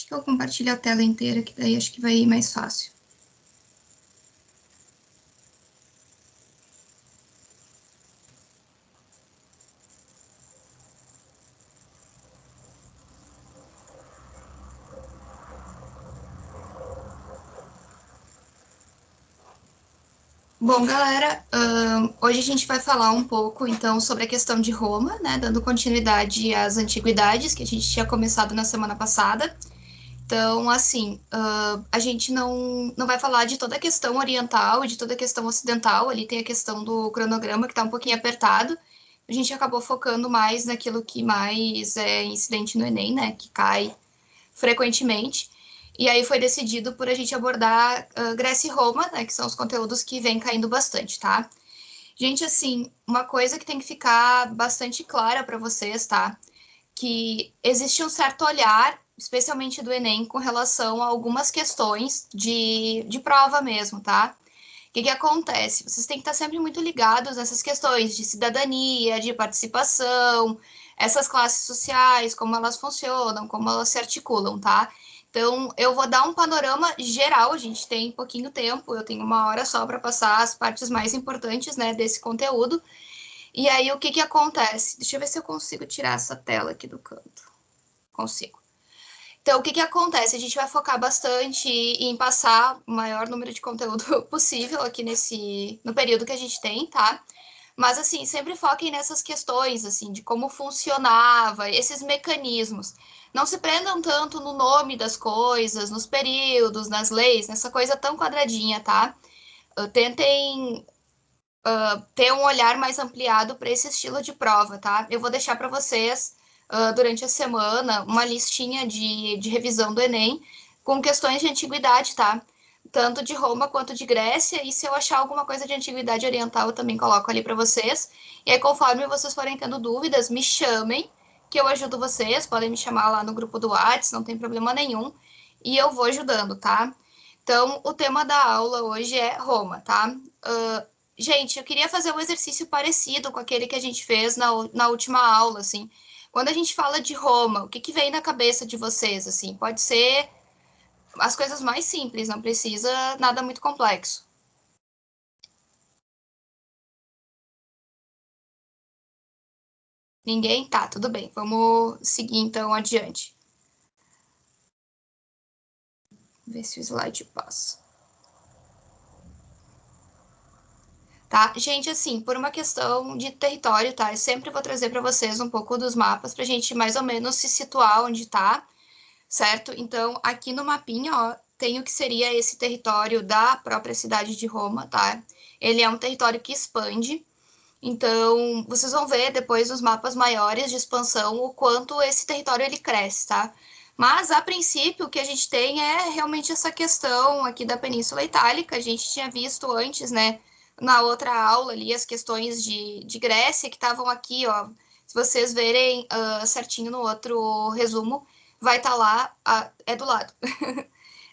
Acho que eu compartilho a tela inteira, que daí acho que vai ir mais fácil. Bom, galera, hoje a gente vai falar um pouco, então, sobre a questão de Roma, né, dando continuidade às antiguidades que a gente tinha começado na semana passada. Então, assim, a gente não vai falar de toda a questão oriental e de toda a questão ocidental, ali tem a questão do cronograma que está um pouquinho apertado. A gente acabou focando mais naquilo que mais é incidente no Enem, né, que cai frequentemente. E aí foi decidido por a gente abordar Grécia e Roma, né, que são os conteúdos que vêm caindo bastante, tá? Gente, assim, uma coisa que tem que ficar bastante clara para vocês, tá? Que existe um certo olhar, especialmente do Enem, com relação a algumas questões de prova mesmo, tá? O que acontece? Vocês têm que estar sempre muito ligados nessas questões de cidadania, de participação, essas classes sociais, como elas funcionam, como elas se articulam, tá? Então, eu vou dar um panorama geral, a gente tem pouquinho tempo, eu tenho 1 hora só para passar as partes mais importantes, né, desse conteúdo. E aí, o que acontece? Deixa eu ver se eu consigo tirar essa tela aqui do canto. Consigo. Então, o que acontece? A gente vai focar bastante em passar o maior número de conteúdo possível aqui no período que a gente tem, tá? Mas, assim, sempre foquem nessas questões, assim, de como funcionava, esses mecanismos. Não se prendam tanto no nome das coisas, nos períodos, nas leis, nessa coisa tão quadradinha, tá? Tentem ter um olhar mais ampliado para esse estilo de prova, tá? Eu vou deixar para vocês, durante a semana, uma listinha de revisão do Enem com questões de antiguidade, tá? Tanto de Roma quanto de Grécia, e se eu achar alguma coisa de antiguidade oriental, eu também coloco ali para vocês. E aí, conforme vocês forem tendo dúvidas, me chamem, que eu ajudo vocês. Podem me chamar lá no grupo do WhatsApp, não tem problema nenhum. E eu vou ajudando, tá? Então, o tema da aula hoje é Roma, tá? Gente, eu queria fazer um exercício parecido com aquele que a gente fez na última aula, assim. Quando a gente fala de Roma, o que vem na cabeça de vocês, assim? Pode ser as coisas mais simples, não precisa nada muito complexo. Ninguém? Tá, tudo bem. Vamos seguir então adiante. Ver se o slide passa. Tá? Gente, assim, por uma questão de território, tá? Eu sempre vou trazer para vocês um pouco dos mapas pra gente mais ou menos se situar onde tá, certo? Então, aqui no mapinha, ó, tem o que seria esse território da própria cidade de Roma, tá? Ele é um território que expande. Então, vocês vão ver depois nos mapas maiores de expansão o quanto esse território ele cresce, tá? Mas, a princípio, o que a gente tem é realmente essa questão aqui da Península Itálica. A gente tinha visto antes, né, na outra aula ali, as questões de Grécia, que estavam aqui, ó. Se vocês verem certinho no outro resumo, vai estar lá, é do lado.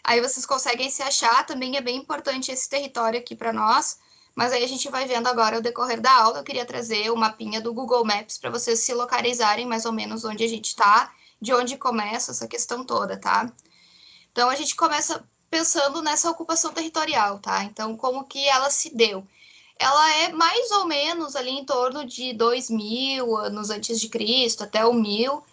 Aí vocês conseguem se achar, também é bem importante esse território aqui para nós, mas aí a gente vai vendo agora o decorrer da aula. Eu queria trazer o mapinha do Google Maps para vocês se localizarem mais ou menos onde a gente está, de onde começa essa questão toda, tá? Então a gente começa pensando nessa ocupação territorial, tá? Então como que ela se deu? Ela é mais ou menos ali em torno de 2000 anos antes de Cristo, até o 1000,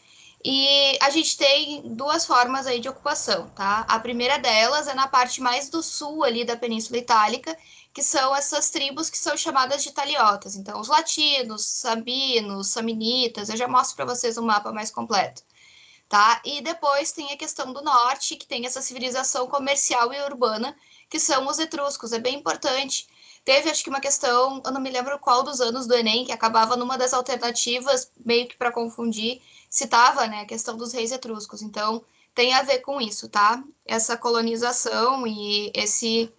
e a gente tem duas formas aí de ocupação, tá? A primeira delas é na parte mais do sul ali da Península Itálica, que são essas tribos que são chamadas de italiotas. Então, os latinos, sabinos, samnitas, eu já mostro para vocês um mapa mais completo, tá? E depois tem a questão do norte, que tem essa civilização comercial e urbana, que são os etruscos. É bem importante. Teve, acho que uma questão, eu não me lembro qual dos anos do Enem, que acabava numa das alternativas, meio que para confundir, citava, né, a questão dos reis etruscos. Então, tem a ver com isso, tá? Essa colonização e esse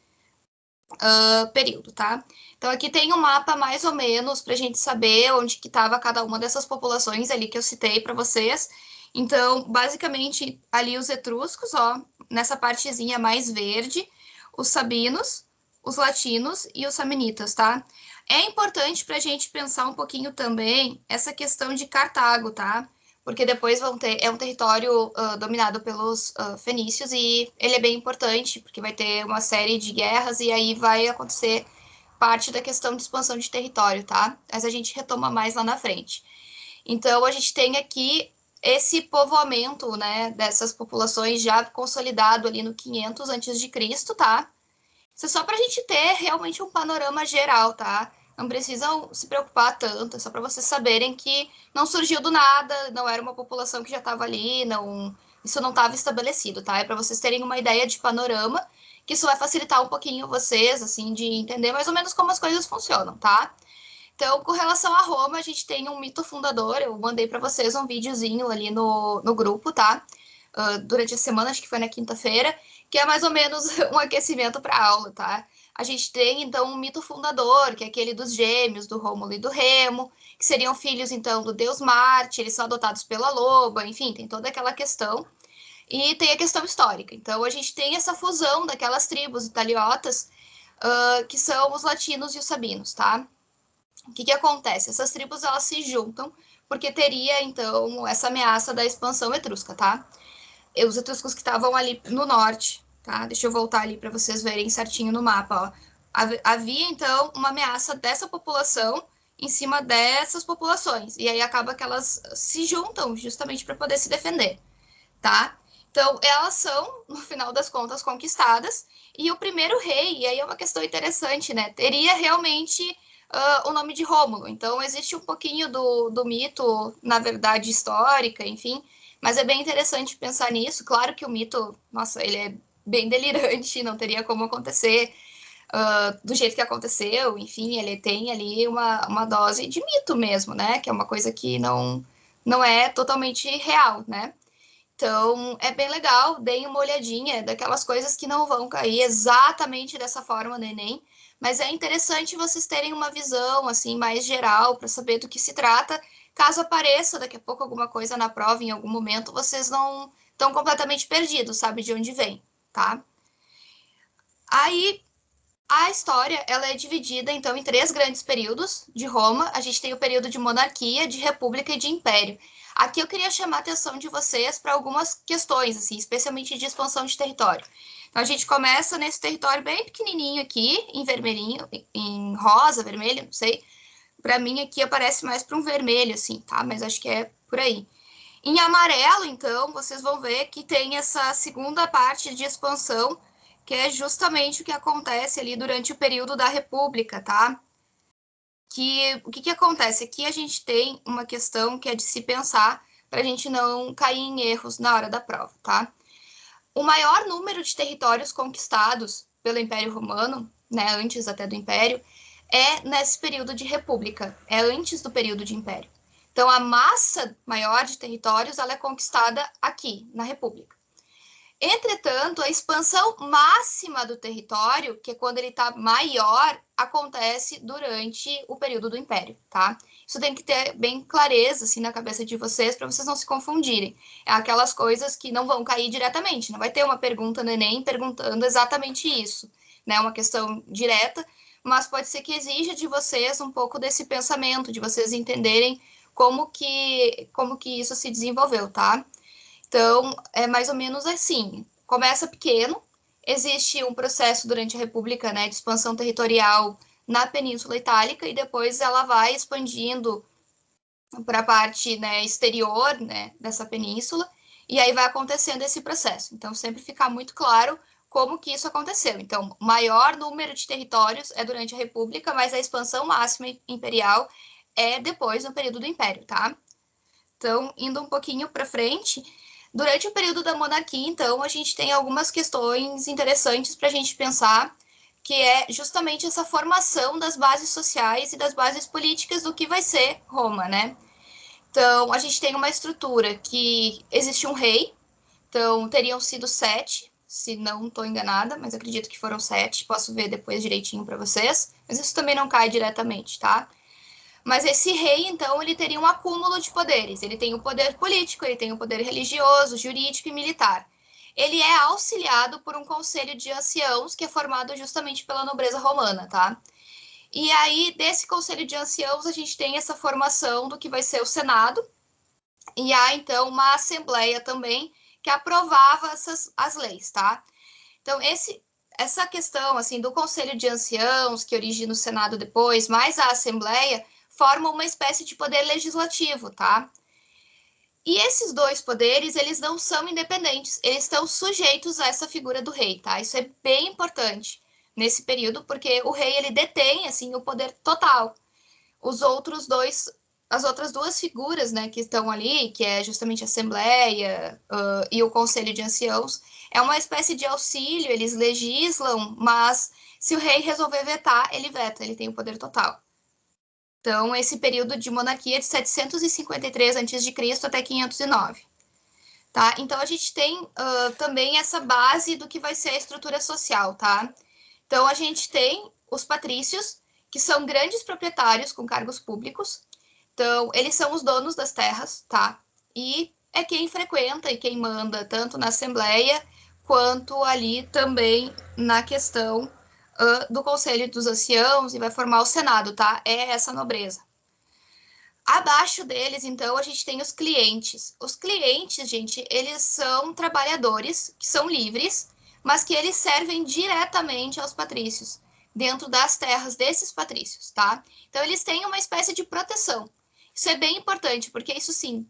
período, tá? Então, aqui tem um mapa mais ou menos para a gente saber onde que estava cada uma dessas populações ali que eu citei para vocês. Então, basicamente, ali os etruscos, ó, nessa partezinha mais verde, os sabinos, os latinos e os samnitas, tá? É importante para a gente pensar um pouquinho também essa questão de Cartago, tá? porque depois é um território dominado pelos fenícios e ele é bem importante, porque vai ter uma série de guerras e aí vai acontecer parte da questão de expansão de território, tá? Mas a gente retoma mais lá na frente. Então, a gente tem aqui esse povoamento, né, dessas populações já consolidado ali no 500 antes de Cristo, tá? Isso é só para a gente ter realmente um panorama geral, tá? Não precisam se preocupar tanto, é só para vocês saberem que não surgiu do nada, não era uma população que já estava ali, não, isso não estava estabelecido, tá? É para vocês terem uma ideia de panorama, que isso vai facilitar um pouquinho vocês, assim, de entender mais ou menos como as coisas funcionam, tá? Então, com relação a Roma, a gente tem um mito fundador. Eu mandei para vocês um videozinho ali no grupo, tá? Durante a semana, acho que foi na quinta-feira, que é mais ou menos um aquecimento para a aula, tá? A gente tem, então, um mito fundador, que é aquele dos gêmeos, do Rômulo e do Remo, que seriam filhos, então, do deus Marte, eles são adotados pela loba, enfim, tem toda aquela questão. E tem a questão histórica. Então, a gente tem essa fusão daquelas tribos italiotas, que são os latinos e os sabinos, tá? O que acontece? Essas tribos elas se juntam porque teria então essa ameaça da expansão etrusca, tá? E os etruscos que estavam ali no norte, tá? Deixa eu voltar ali para vocês verem certinho no mapa, ó. Havia então uma ameaça dessa população em cima dessas populações e aí acaba que elas se juntam justamente para poder se defender, tá? Então, elas são, no final das contas, conquistadas, e o primeiro rei, e aí é uma questão interessante, né? Teria realmente o nome de Rômulo. Então, existe um pouquinho do mito, na verdade, histórica, enfim, mas é bem interessante pensar nisso. Claro que o mito, nossa, ele é bem delirante, não teria como acontecer do jeito que aconteceu, enfim, ele tem ali uma dose de mito mesmo, né? Que é uma coisa que não é totalmente real, né? Então, é bem legal, deem uma olhadinha daquelas coisas que não vão cair exatamente dessa forma no Enem, mas é interessante vocês terem uma visão assim mais geral para saber do que se trata. Caso apareça daqui a pouco alguma coisa na prova em algum momento, vocês não estão completamente perdidos, sabe de onde vem, tá? Aí a história ela é dividida então em três grandes períodos de Roma. A gente tem o período de monarquia, de república e de império. Aqui eu queria chamar a atenção de vocês para algumas questões, assim, especialmente de expansão de território. Então a gente começa nesse território bem pequenininho aqui, em vermelhinho, em rosa, vermelho, não sei. Para mim aqui aparece mais para um vermelho, assim, tá? Mas acho que é por aí. Em amarelo, então, vocês vão ver que tem essa segunda parte de expansão, que é justamente o que acontece ali durante o período da República, tá? O que acontece? Aqui a gente tem uma questão que é de se pensar para a gente não cair em erros na hora da prova, tá? O maior número de territórios conquistados pelo Império Romano, né, antes até do Império, é nesse período de República, é antes do período de Império. Então, a massa maior de territórios ela é conquistada aqui, na República. Entretanto, a expansão máxima do território, que é quando ele está maior, acontece durante o período do Império, tá? Isso tem que ter bem clareza assim na cabeça de vocês para vocês não se confundirem. É aquelas coisas que não vão cair diretamente, não vai ter uma pergunta no Enem perguntando exatamente isso, né? Uma questão direta, mas pode ser que exija de vocês um pouco desse pensamento, de vocês entenderem como que isso se desenvolveu, tá? Então, é mais ou menos assim. Começa pequeno, existe um processo durante a República, né, de expansão territorial na Península Itálica e depois ela vai expandindo para a parte, né, exterior, né, dessa península e aí vai acontecendo esse processo. Então, sempre ficar muito claro como que isso aconteceu. Então, o maior número de territórios é durante a República, mas a expansão máxima imperial é depois no período do Império, tá? Então, indo um pouquinho para frente, durante o período da monarquia, então, a gente tem algumas questões interessantes para a gente pensar, que é justamente essa formação das bases sociais e das bases políticas do que vai ser Roma, né? Então, a gente tem uma estrutura que existe um rei, então teriam sido 7, se não estou enganada, mas acredito que foram 7, posso ver depois direitinho para vocês, mas isso também não cai diretamente, tá? Mas esse rei, então, ele teria um acúmulo de poderes. Ele tem o poder político, ele tem o poder religioso, jurídico e militar. Ele é auxiliado por um conselho de anciãos que é formado justamente pela nobreza romana, tá? E aí, desse conselho de anciãos, a gente tem essa formação do que vai ser o Senado e há, então, uma assembleia também que aprovava as leis, tá? Então, essa questão, assim, do Conselho de Anciãos, que origina o Senado depois, mais a Assembleia, formam uma espécie de poder legislativo, tá? E esses dois poderes, eles não são independentes, eles estão sujeitos a essa figura do rei, tá? Isso é bem importante nesse período, porque o rei, ele detém, assim, o poder total. Os outros dois, as outras duas figuras, né, que estão ali, que é justamente a Assembleia e o Conselho de Anciãos, é uma espécie de auxílio, eles legislam, mas se o rei resolver vetar, ele veta, ele tem o poder total. Então, esse período de monarquia é de 753 a.C. até 509. Tá? Então, a gente tem também essa base do que vai ser a estrutura social, tá? Então, a gente tem os patrícios, que são grandes proprietários com cargos públicos. Então, eles são os donos das terras, tá? E é quem frequenta e quem manda, tanto na Assembleia, quanto ali também na questão do Conselho dos Anciãos e vai formar o Senado, tá? É essa nobreza. Abaixo deles, então, a gente tem os clientes. Os clientes, gente, eles são trabalhadores que são livres, mas que eles servem diretamente aos patrícios, dentro das terras desses patrícios, tá? Então, eles têm uma espécie de proteção. Isso é bem importante, porque isso, sim,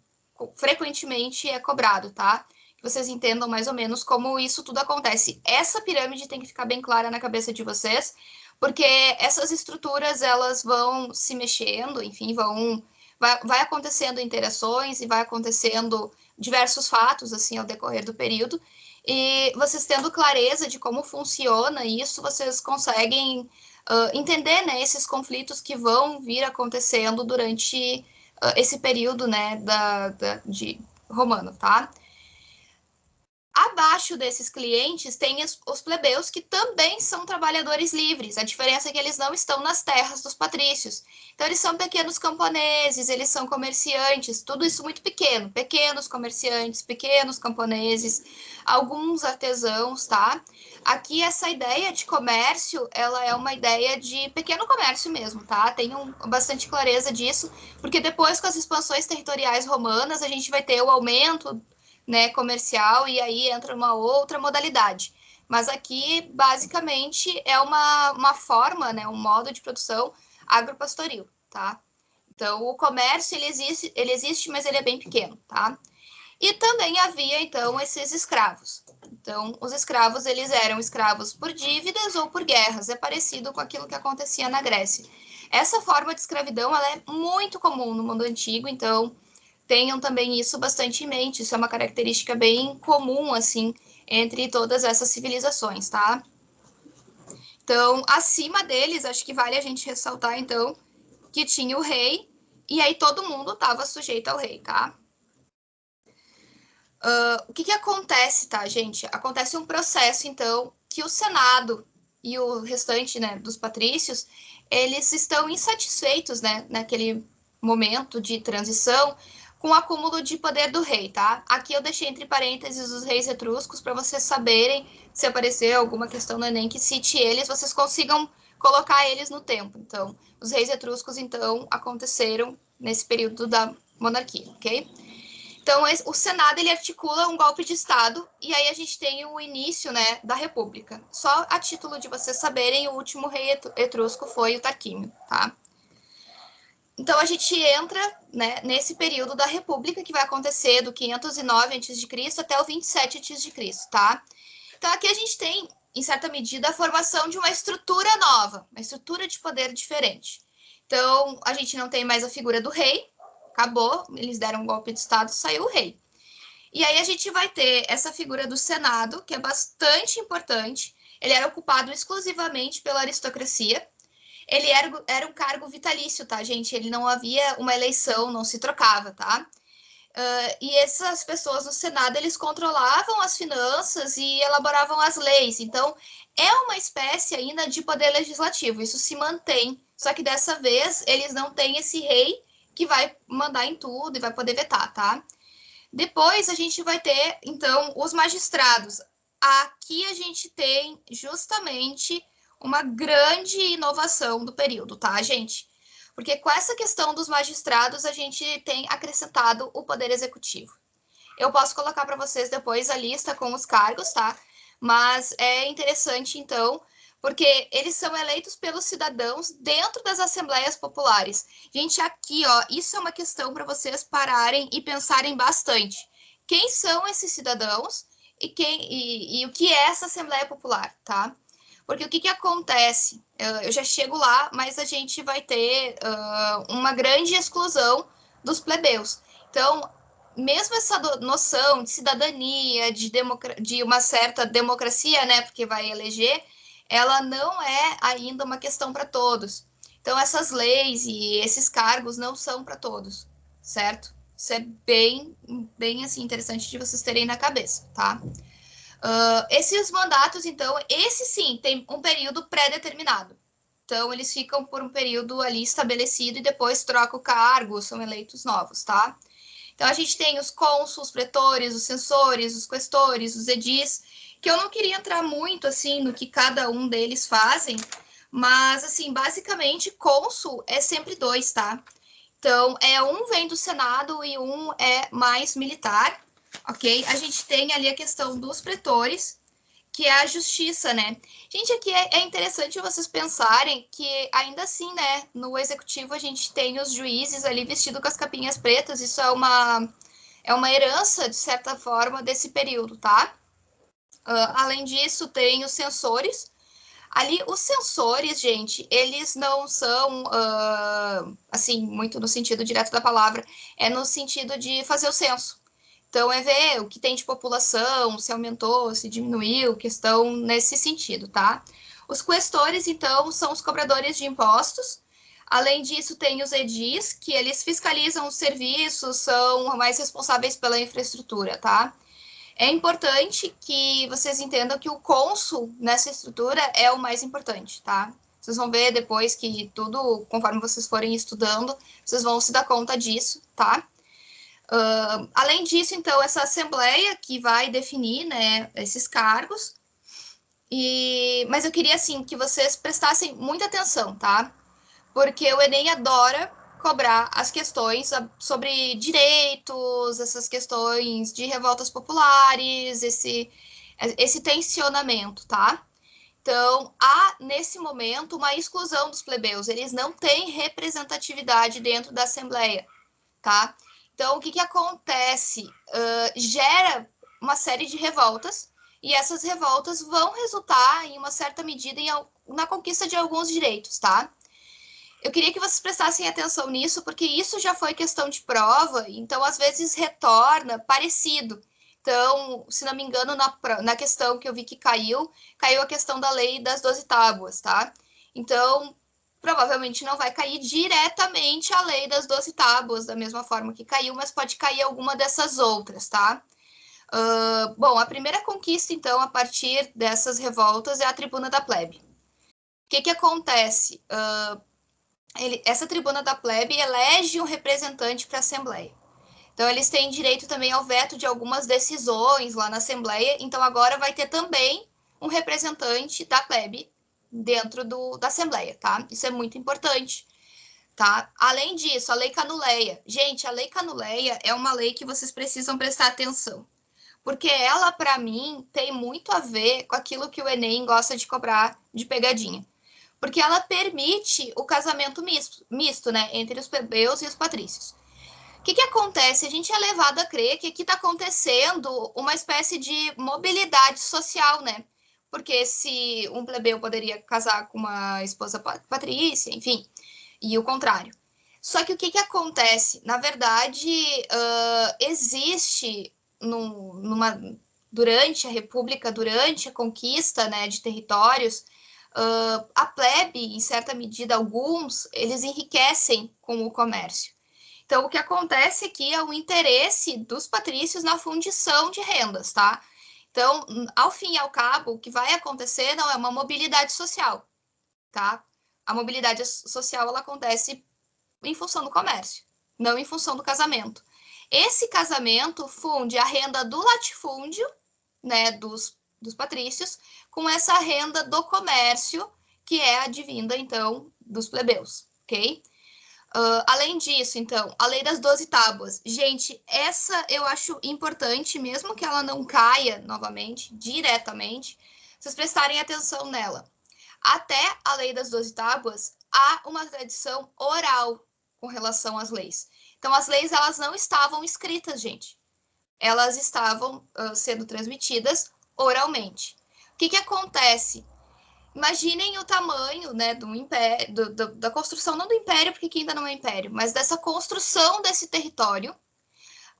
frequentemente é cobrado, tá? Que vocês entendam mais ou menos como isso tudo acontece. Essa pirâmide tem que ficar bem clara na cabeça de vocês, porque essas estruturas, elas vão se mexendo, enfim, vai acontecendo interações e vai acontecendo diversos fatos assim ao decorrer do período. E vocês tendo clareza de como funciona isso, vocês conseguem entender, né, esses conflitos que vão vir acontecendo durante esse período, né, de romano, tá? Abaixo desses clientes tem os plebeus, que também são trabalhadores livres. A diferença é que eles não estão nas terras dos patrícios. Então, eles são pequenos camponeses, eles são comerciantes, tudo isso muito pequeno. Pequenos comerciantes, pequenos camponeses, alguns artesãos, tá? Aqui, essa ideia de comércio, ela é uma ideia de pequeno comércio mesmo, tá? Tenham bastante clareza disso, porque depois, com as expansões territoriais romanas, a gente vai ter o aumento, né, comercial, e aí entra uma outra modalidade. Mas aqui, basicamente, é uma forma, né, um modo de produção agropastoril, tá? Então, o comércio, ele existe, mas ele é bem pequeno, tá? E também havia, então, esses escravos. Então, os escravos, eles eram escravos por dívidas ou por guerras. É parecido com aquilo que acontecia na Grécia. Essa forma de escravidão, ela é muito comum no mundo antigo, então tenham também isso bastante em mente. Isso é uma característica bem comum, assim, entre todas essas civilizações, tá? Então, acima deles, acho que vale a gente ressaltar, então, que tinha o rei, e aí todo mundo estava sujeito ao rei, tá? O que acontece, tá, gente? Acontece um processo, então, que o Senado e o restante, né, dos patrícios, eles estão insatisfeitos, né, naquele momento de transição, com o acúmulo de poder do rei, tá? Aqui eu deixei entre parênteses os reis etruscos para vocês saberem, se aparecer alguma questão no Enem que cite eles, vocês consigam colocar eles no tempo. Então, os reis etruscos, então, aconteceram nesse período da monarquia, ok? Então, o Senado, ele articula um golpe de Estado, e aí a gente tem o início, né, da República. Só a título de vocês saberem, o último rei etrusco foi o Tarquínio, tá? Então, a gente entra, né, nesse período da República, que vai acontecer do 509 a.C. até o 27 a.C., tá? Então, aqui a gente tem, em certa medida, a formação de uma estrutura nova, uma estrutura de poder diferente. Então, a gente não tem mais a figura do rei, acabou, eles deram um golpe de Estado, saiu o rei. E aí a gente vai ter essa figura do Senado, que é bastante importante. Ele era ocupado exclusivamente pela aristocracia. Ele era um cargo vitalício, tá, gente? Ele não havia uma eleição, não se trocava, tá? E essas pessoas no Senado, eles controlavam as finanças e elaboravam as leis. Então, é uma espécie ainda de poder legislativo, isso se mantém. Só que dessa vez, eles não têm esse rei que vai mandar em tudo e vai poder vetar, tá? Depois a gente vai ter, então, os magistrados. Aqui a gente tem justamente uma grande inovação do período, tá, gente? Porque com essa questão dos magistrados, a gente tem acrescentado o poder executivo. Eu posso colocar para vocês depois a lista com os cargos, tá? Mas é interessante, então, porque eles são eleitos pelos cidadãos dentro das assembleias populares. Gente, aqui, ó, isso é uma questão para vocês pararem e pensarem bastante. Quem são esses cidadãos e o que é essa Assembleia Popular, tá? Porque o que acontece? Eu já chego lá, mas a gente vai ter uma grande exclusão dos plebeus. Então, mesmo essa noção de cidadania, de uma certa democracia, né, porque vai eleger, ela não é ainda uma questão para todos. Então, essas leis e esses cargos não são para todos, certo? Isso é bem assim, interessante de vocês terem na cabeça, tá? Esses mandatos, então, esse sim, tem um período pré-determinado. Então, eles ficam por um período ali estabelecido e depois troca o cargo, são eleitos novos, tá? Então, a gente tem os cônsuls, os pretores, os censores, os questores, os edis, que eu não queria entrar muito, assim, no que cada um deles fazem, mas, assim, basicamente, cônsul é sempre dois, tá? Então, um vem do Senado e um é mais militar, ok? A gente tem ali a questão dos pretores, que é a justiça, né? Gente, aqui é interessante vocês pensarem que ainda assim, né, no executivo a gente tem os juízes ali vestidos com as capinhas pretas, isso é uma herança, de certa forma, desse período, tá? Além disso, tem os censores. Ali, os censores, gente, eles não são, assim, muito no sentido direto da palavra, é no sentido de fazer o censo. Então, é ver o que tem de população, se aumentou, se diminuiu, questão nesse sentido, tá? Os questores, então, são os cobradores de impostos. Além disso, tem os edis, que eles fiscalizam os serviços, são mais responsáveis pela infraestrutura, tá? É importante que vocês entendam que o cônsul nessa estrutura é o mais importante, tá? Vocês vão ver depois que tudo, conforme vocês forem estudando, vocês vão se dar conta disso, tá? Além disso, então, essa assembleia que vai definir, né, esses cargos. Mas eu queria, assim, que vocês prestassem muita atenção, tá? Porque o Enem adora cobrar as questões sobre direitos, essas questões de revoltas populares, esse tensionamento, tá? Então, há, nesse momento, uma exclusão dos plebeus. Eles não têm representatividade dentro da Assembleia, tá? Então, o que acontece? Gera uma série de revoltas, e essas revoltas vão resultar, em uma certa medida, na conquista de alguns direitos, tá? Eu queria que vocês prestassem atenção nisso, porque isso já foi questão de prova, então às vezes retorna parecido. Então, se não me engano, na questão que eu vi que caiu a questão da lei das 12 tábuas, tá? Então, provavelmente não vai cair diretamente a lei das 12 tábuas, da mesma forma que caiu, mas pode cair alguma dessas outras, tá? Bom, a primeira conquista, então, a partir dessas revoltas, é a tribuna da plebe. O que acontece? Essa tribuna da plebe elege um representante para a Assembleia. Então, eles têm direito também ao veto de algumas decisões lá na Assembleia. Então, agora vai ter também um representante da plebe dentro da Assembleia, tá? Isso é muito importante, tá? Além disso, a Lei Canuleia. Gente, a Lei Canuleia é uma lei que vocês precisam prestar atenção. Porque ela, para mim, tem muito a ver com aquilo que o Enem gosta de cobrar de pegadinha, porque ela permite o casamento misto, né, entre os plebeus e os patrícios. O que acontece? A gente é levado a crer que aqui está acontecendo uma espécie de mobilidade social, né? Porque se um plebeu poderia casar com uma esposa patrícia, enfim, e o contrário. Só que o que acontece? Na verdade, existe durante a República, durante a conquista, né, de territórios, a plebe, em certa medida, alguns, eles enriquecem com o comércio. Então, o que acontece aqui é o interesse dos patrícios na fundição de rendas, tá? Então, ao fim e ao cabo, o que vai acontecer não é uma mobilidade social, tá? A mobilidade social, ela acontece em função do comércio, não em função do casamento. Esse casamento funde a renda do latifúndio, né, dos patrícios, com essa renda do comércio, que é advinda, então, dos plebeus, ok? Além disso, então, a Lei das 12 Tábuas. Gente, essa eu acho importante, mesmo que ela não caia novamente, diretamente, vocês prestarem atenção nela. Até a Lei das 12 Tábuas, há uma tradição oral com relação às leis. Então, as leis, elas não estavam escritas, gente. Elas estavam sendo transmitidas oralmente. O que acontece? Imaginem o tamanho, né, do império, da construção, não do império, porque aqui ainda não é império, mas dessa construção desse território,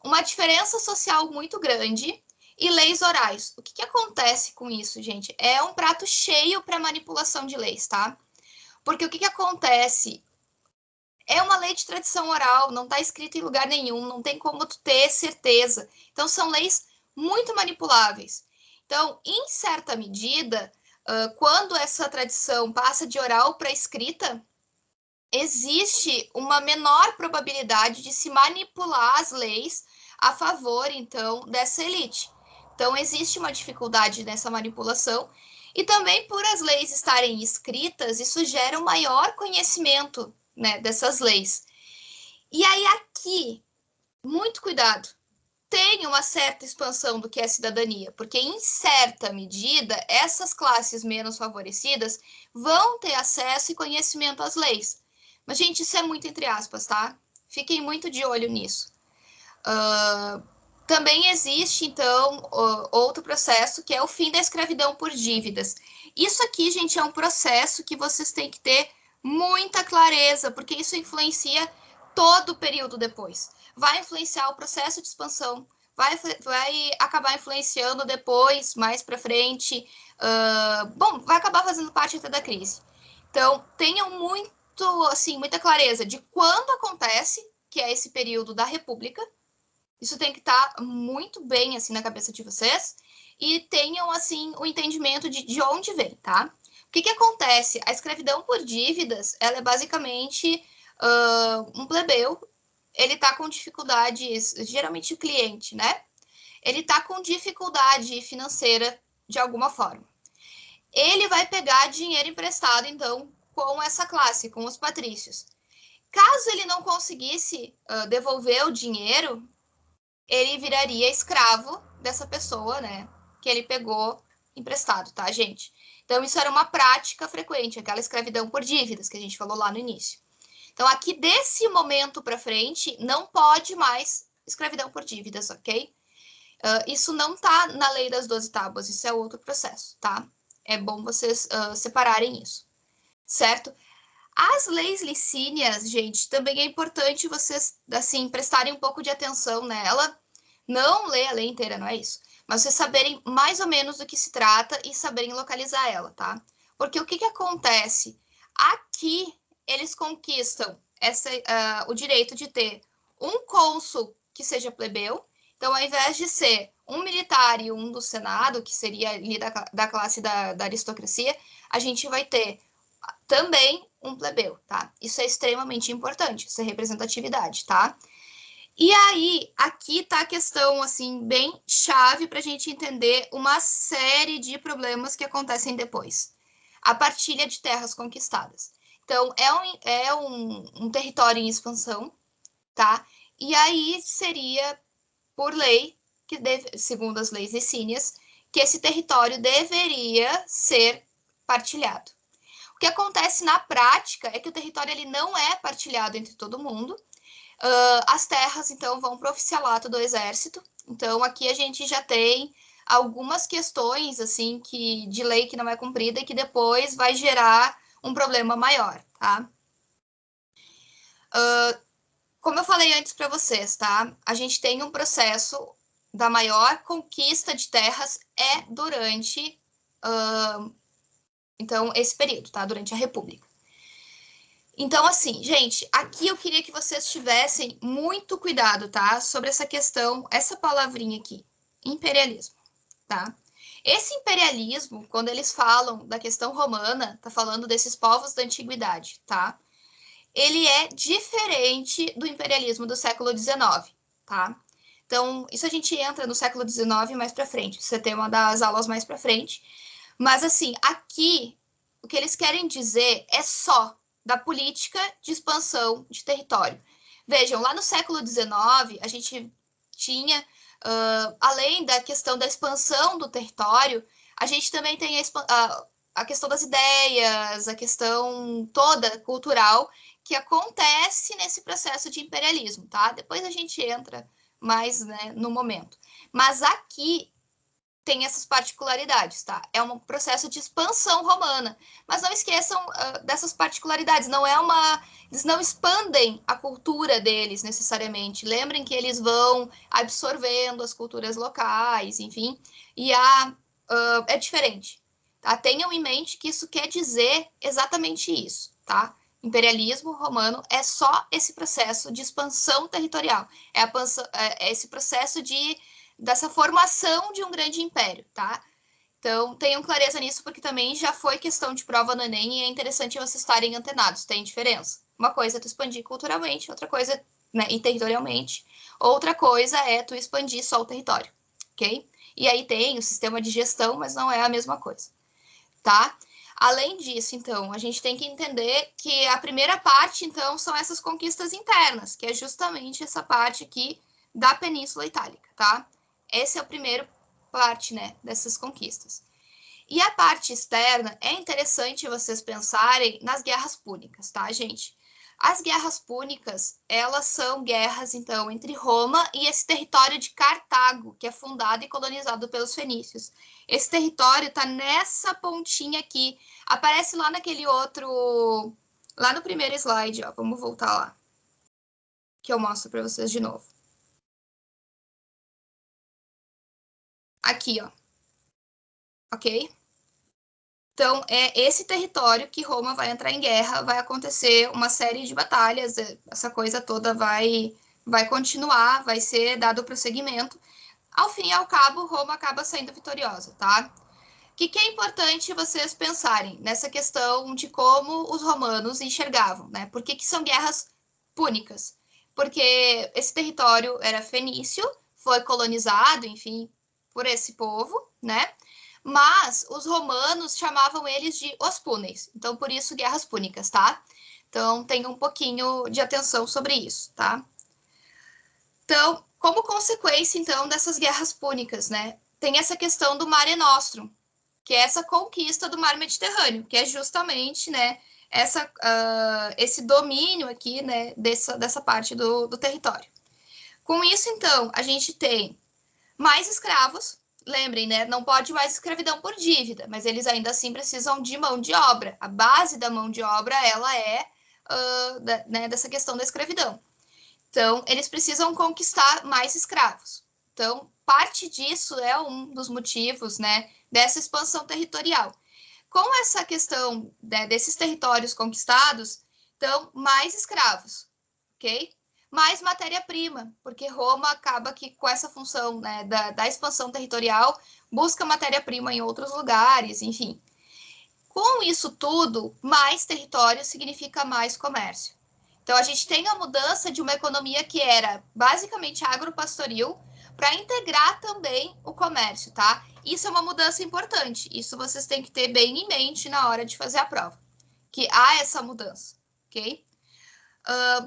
uma diferença social muito grande e leis orais. O que acontece com isso, gente? É um prato cheio para manipulação de leis, tá? Porque o que acontece? É uma lei de tradição oral, não está escrito em lugar nenhum, não tem como tu ter certeza. Então, são leis muito manipuláveis. Então, em certa medida, quando essa tradição passa de oral para escrita, existe uma menor probabilidade de se manipular as leis a favor, então, dessa elite. Então, existe uma dificuldade nessa manipulação. E também por as leis estarem escritas, isso gera um maior conhecimento, né, dessas leis. E aí aqui, muito cuidado, tem uma certa expansão do que é cidadania, porque em certa medida essas classes menos favorecidas vão ter acesso e conhecimento às leis. Mas, gente, isso é muito entre aspas, tá? Fiquem muito de olho nisso. Também existe, então, outro processo que é o fim da escravidão por dívidas. Isso aqui, gente, é um processo que vocês têm que ter muita clareza, porque isso influencia todo o período depois. Vai influenciar o processo de expansão, vai acabar influenciando depois, mais para frente. Bom, vai acabar fazendo parte até da crise. Então, tenham muita clareza de quando acontece, que é esse período da República. Isso tem que estar muito bem assim na cabeça de vocês e tenham assim o entendimento de onde vem, tá? O que acontece? A escravidão por dívidas, ela é basicamente um plebeu. Ele está com dificuldades, geralmente o cliente, né? Ele está com dificuldade financeira de alguma forma. Ele vai pegar dinheiro emprestado, então, com essa classe, com os patrícios. Caso ele não conseguisse devolver o dinheiro, ele viraria escravo dessa pessoa, né? Que ele pegou emprestado, tá, gente? Então, isso era uma prática frequente, aquela escravidão por dívidas que a gente falou lá no início. Então, aqui desse momento para frente, não pode mais escravidão por dívidas, ok? Isso não tá na lei das 12 tábuas, isso é outro processo, tá? É bom vocês separarem isso, certo? As leis licínias, gente, também é importante vocês, assim, prestarem um pouco de atenção nela. Não ler a lei inteira, não é isso. Mas vocês saberem mais ou menos do que se trata e saberem localizar ela, tá? Porque o que acontece? Aqui, eles conquistam o direito de ter um cônsul que seja plebeu. Então, ao invés de ser um militar e um do Senado, que seria ali da classe da aristocracia, a gente vai ter também um plebeu, tá? Isso é extremamente importante, isso é representatividade, tá? E aí, aqui tá a questão, assim, bem chave para a gente entender uma série de problemas que acontecem depois. A partilha de terras conquistadas. Então, é um território em expansão, tá? E aí seria, por lei, segundo as leis licínias, que esse território deveria ser partilhado. O que acontece na prática é que o território ele não é partilhado entre todo mundo. As terras, então, vão para o oficialato do exército. Então, aqui a gente já tem algumas questões, assim, de lei que não é cumprida e que depois vai gerar um problema maior, tá? Como eu falei antes para vocês, tá? A gente tem um processo da maior conquista de terras durante então, esse período, tá? Durante a República. Então, assim, gente, aqui eu queria que vocês tivessem muito cuidado, tá? Sobre essa questão, essa palavrinha aqui, imperialismo, tá? Esse imperialismo, quando eles falam da questão romana, tá falando desses povos da antiguidade, tá? Ele é diferente do imperialismo do século XIX, tá? Então, isso a gente entra no século XIX mais para frente, você tem uma das aulas mais para frente. Mas, assim, aqui, o que eles querem dizer é só da política de expansão de território. Vejam, lá no século XIX, a gente tinha, além da questão da expansão do território, a gente também tem a questão das ideias, a questão toda cultural que acontece nesse processo de imperialismo, tá? Depois a gente entra mais, né, no momento. Mas aqui tem essas particularidades, tá? É um processo de expansão romana. Mas não esqueçam dessas particularidades. Eles não expandem a cultura deles necessariamente. Lembrem que eles vão absorvendo as culturas locais, enfim. E é diferente. Tá? Tenham em mente que isso quer dizer exatamente isso, tá? Imperialismo romano é só esse processo de expansão territorial. É esse processo dessa formação de um grande império, tá? Então, tenham clareza nisso, porque também já foi questão de prova no Enem e é interessante vocês estarem antenados, tem diferença. Uma coisa é tu expandir culturalmente, outra coisa, né, e territorialmente, outra coisa é tu expandir só o território, ok? E aí tem o sistema de gestão, mas não é a mesma coisa, tá? Além disso, então, a gente tem que entender que a primeira parte, então, são essas conquistas internas, que é justamente essa parte aqui da Península Itálica, tá? Essa é a primeira parte, né, dessas conquistas. E a parte externa, é interessante vocês pensarem nas guerras púnicas, tá, gente? As guerras púnicas, elas são guerras, então, entre Roma e esse território de Cartago, que é fundado e colonizado pelos fenícios. Esse território está nessa pontinha aqui. Aparece lá naquele outro... Lá no primeiro slide, ó. Vamos voltar lá. Que eu mostro para vocês de novo. Aqui, ó. Ok? Então, é esse território que Roma vai entrar em guerra, vai acontecer uma série de batalhas, essa coisa toda vai continuar, vai ser dado prosseguimento. Ao fim e ao cabo, Roma acaba saindo vitoriosa, tá? O que é importante vocês pensarem nessa questão de como os romanos enxergavam, né? Por que são guerras púnicas? Porque esse território era fenício, foi colonizado, enfim, por esse povo, né? Mas os romanos chamavam eles de os púneis. Então, por isso, guerras púnicas, tá? Então, tenha um pouquinho de atenção sobre isso, tá? Então, como consequência, então, dessas guerras púnicas, né? Tem essa questão do Mare Nostrum, que é essa conquista do mar Mediterrâneo, que é justamente, né, esse domínio aqui, né, dessa parte do território. Com isso, então, a gente tem mais escravos. Lembrem, né? Não pode mais escravidão por dívida, mas eles ainda assim precisam de mão de obra. A base da mão de obra, ela é né, dessa questão da escravidão. Então, eles precisam conquistar mais escravos. Então, parte disso é um dos motivos, né, dessa expansão territorial. Com essa questão, né, desses territórios conquistados, então, mais escravos, ok? Mais matéria-prima, porque Roma acaba que com essa função, né, da expansão territorial, busca matéria-prima em outros lugares, enfim. Com isso tudo, mais território significa mais comércio. Então, a gente tem a mudança de uma economia que era basicamente agropastoril para integrar também o comércio, tá? Isso é uma mudança importante. Isso vocês têm que ter bem em mente na hora de fazer a prova, que há essa mudança, ok?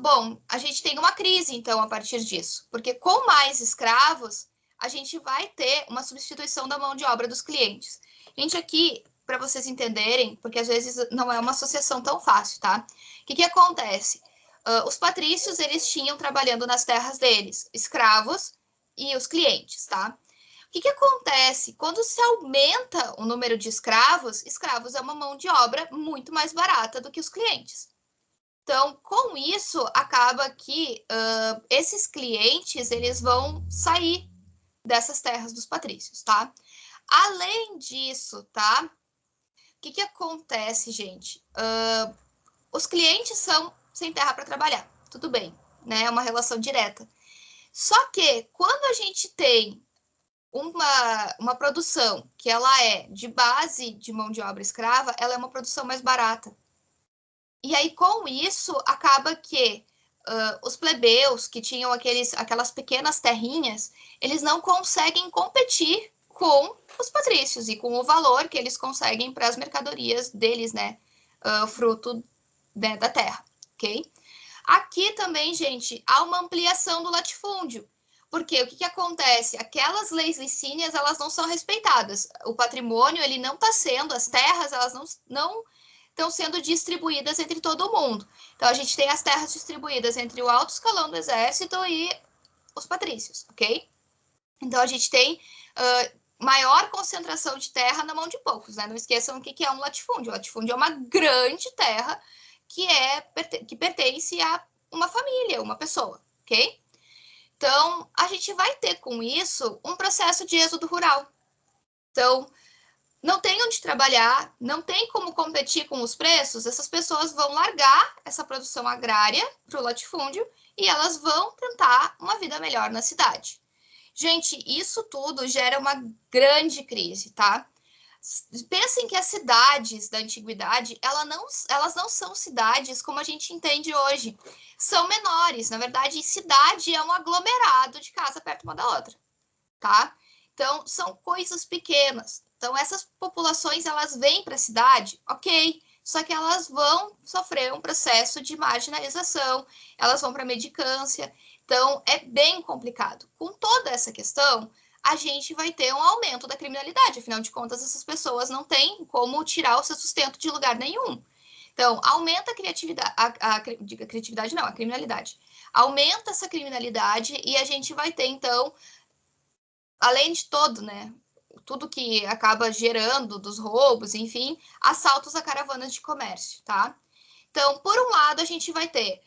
Bom, a gente tem uma crise, então, a partir disso, porque com mais escravos, a gente vai ter uma substituição da mão de obra dos clientes. Gente, aqui, para vocês entenderem, porque às vezes não é uma associação tão fácil, tá? O que acontece? Os patrícios, eles tinham trabalhando nas terras deles, escravos e os clientes, tá? O que acontece? Quando se aumenta o número de escravos, escravos é uma mão de obra muito mais barata do que os clientes. Então, com isso, acaba que esses clientes, eles vão sair dessas terras dos patrícios, tá? Além disso, tá? O que acontece, gente? Os clientes são sem terra para trabalhar, tudo bem, né? É uma relação direta. Só que, quando a gente tem uma produção que ela é de base de mão de obra escrava, ela é uma produção mais barata. E aí, com isso, acaba que os plebeus que tinham aquelas pequenas terrinhas, eles não conseguem competir com os patrícios e com o valor que eles conseguem para as mercadorias deles, né? Fruto né, da terra, ok? Aqui também, gente, há uma ampliação do latifúndio. Porque o que acontece? Aquelas leis licínias, elas não são respeitadas. O patrimônio, ele não está sendo, as terras, elas não estão sendo distribuídas entre todo mundo. Então, a gente tem as terras distribuídas entre o alto escalão do exército e os patrícios, ok? Então, a gente tem maior concentração de terra na mão de poucos, né? Não esqueçam o que é um latifúndio. O latifúndio é uma grande terra que pertence a uma família, uma pessoa, ok? Então, a gente vai ter com isso um processo de êxodo rural. Então, não tem onde trabalhar, não tem como competir com os preços, essas pessoas vão largar essa produção agrária para o latifúndio e elas vão tentar uma vida melhor na cidade. Gente, isso tudo gera uma grande crise, tá? Pensem que as cidades da antiguidade, elas não são cidades como a gente entende hoje. São menores. Na verdade, cidade é um aglomerado de casa perto uma da outra, tá? Então, são coisas pequenas. Então, essas populações, elas vêm para a cidade, ok, só que elas vão sofrer um processo de marginalização, elas vão para a mendicância. Então, é bem complicado. Com toda essa questão, a gente vai ter um aumento da criminalidade. Afinal de contas, essas pessoas não têm como tirar o seu sustento de lugar nenhum. Então, aumenta a criatividade, criatividade não, a criminalidade. Aumenta essa criminalidade e a gente vai ter, então, além de todo, né, tudo que acaba gerando dos roubos, enfim, assaltos a caravanas de comércio, tá? Então, por um lado, a gente vai ter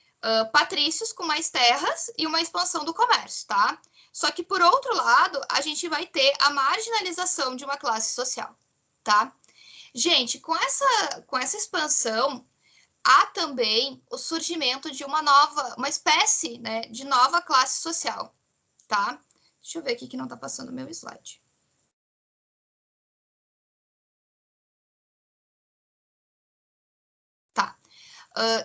patrícios com mais terras e uma expansão do comércio, tá? Só que, por outro lado, a gente vai ter a marginalização de uma classe social, tá? Gente, com essa expansão, há também o surgimento de uma espécie, né, de nova classe social, tá? Deixa eu ver aqui que não tá passando o meu slide. Tá.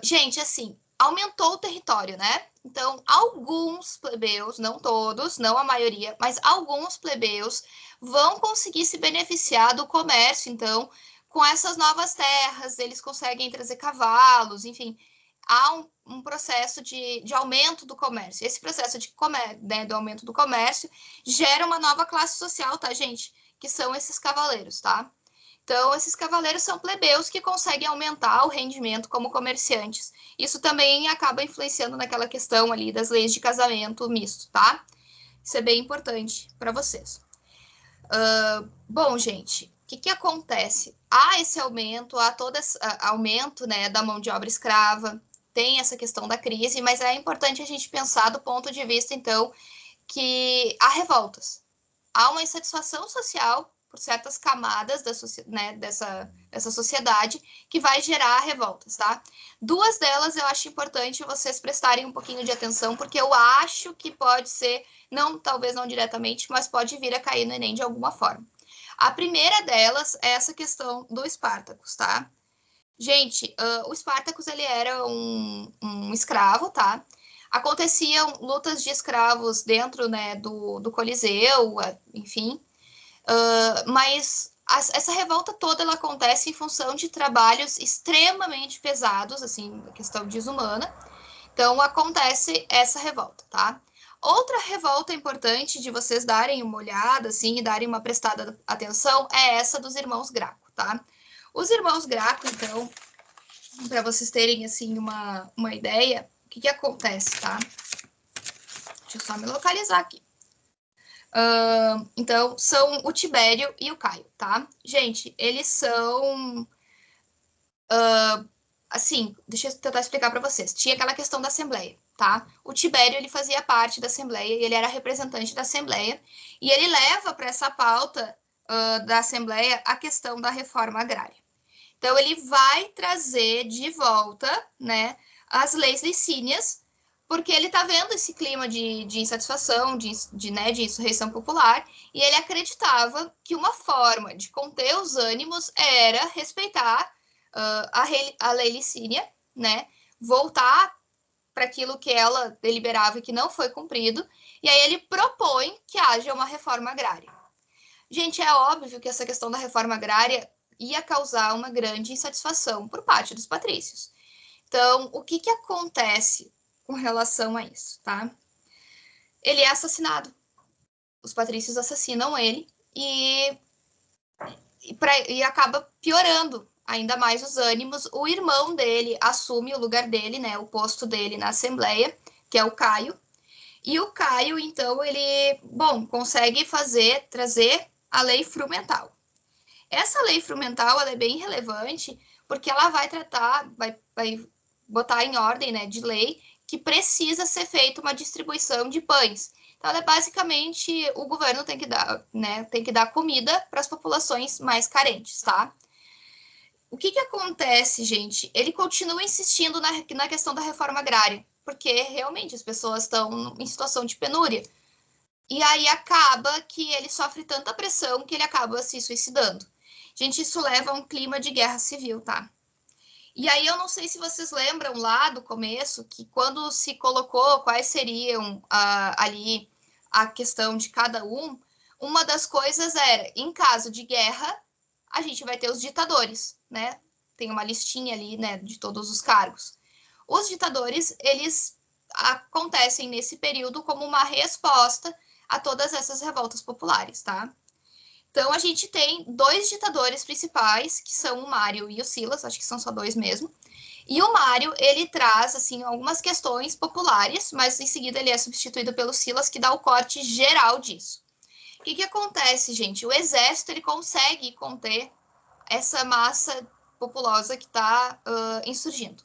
Gente, assim, aumentou o território, né? Então, alguns plebeus, não todos, não a maioria, mas alguns plebeus vão conseguir se beneficiar do comércio. Então, com essas novas terras, eles conseguem trazer cavalos, enfim, há um processo de aumento do comércio. Esse processo né, do aumento do comércio gera uma nova classe social, tá, gente? Que são esses cavaleiros, tá? Então, esses cavaleiros são plebeus que conseguem aumentar o rendimento como comerciantes. Isso também acaba influenciando naquela questão ali das leis de casamento misto, tá? Isso é bem importante para vocês. Bom, gente, o que acontece? Há esse aumento, há todo esse aumento, né, da mão de obra escrava, tem essa questão da crise, mas é importante a gente pensar do ponto de vista, então, que há revoltas. Há uma insatisfação social por certas camadas né, dessa sociedade que vai gerar revoltas, tá? Duas delas eu acho importante vocês prestarem um pouquinho de atenção, porque eu acho que pode ser, não, talvez não diretamente, mas pode vir a cair no Enem de alguma forma. A primeira delas é essa questão do Espartacus, tá? Gente, o Espartacus, ele era um escravo, tá? Aconteciam lutas de escravos dentro, né, do Coliseu, enfim, mas essa revolta toda ela acontece em função de trabalhos extremamente pesados, assim, questão desumana. Então acontece essa revolta, tá? Outra revolta importante de vocês darem uma olhada, assim, e darem uma prestada atenção é essa dos irmãos Graco, tá? Os irmãos Graco, então, para vocês terem, assim, uma ideia, o que acontece, tá? Deixa eu só me localizar aqui. Então, são o Tibério e o Caio, tá? Gente, eles são. Assim, deixa eu tentar explicar para vocês. Tinha aquela questão da Assembleia, tá? O Tibério, ele fazia parte da Assembleia, e ele era representante da Assembleia, e ele leva para essa pauta da Assembleia a questão da reforma agrária. Então, ele vai trazer de volta, né, as leis licínias, porque ele está vendo esse clima de insatisfação, né, de insurreição popular, e ele acreditava que uma forma de conter os ânimos era respeitar a lei licínia, né, voltar para aquilo que ela deliberava e que não foi cumprido, e aí ele propõe que haja uma reforma agrária. Gente, é óbvio que essa questão da reforma agrária ia causar uma grande insatisfação por parte dos patrícios. Então, o que acontece com relação a isso, tá? Ele é assassinado. Os patrícios assassinam ele e acaba piorando ainda mais os ânimos. O irmão dele assume o lugar dele, né, o posto dele na Assembleia, que é o Caio. E o Caio, então, ele, consegue trazer a lei frumental. Essa lei frumental, ela é bem relevante, porque ela vai botar em ordem, né, de lei, que precisa ser feita uma distribuição de pães. Então, basicamente, o governo tem que dar comida para as populações mais carentes, tá? O que acontece, gente? Ele continua insistindo na questão da reforma agrária, porque realmente as pessoas estão em situação de penúria. E aí acaba que ele sofre tanta pressão que ele acaba se suicidando. Gente, isso leva a um clima de guerra civil, tá? E aí eu não sei se vocês lembram lá do começo, que quando se colocou quais seriam ali a questão de cada um, uma das coisas era, em caso de guerra, a gente vai ter os ditadores, né? Tem uma listinha ali, né, de todos os cargos. Os ditadores, eles acontecem nesse período como uma resposta a todas essas revoltas populares, tá? Então, a gente tem 2 ditadores principais, que são o Mário e o Silas, acho que são só 2 mesmo. E o Mário, ele traz, assim, algumas questões populares, mas em seguida ele é substituído pelo Silas, que dá o corte geral disso. O que acontece, gente? O exército, ele consegue conter essa massa populosa que está insurgindo.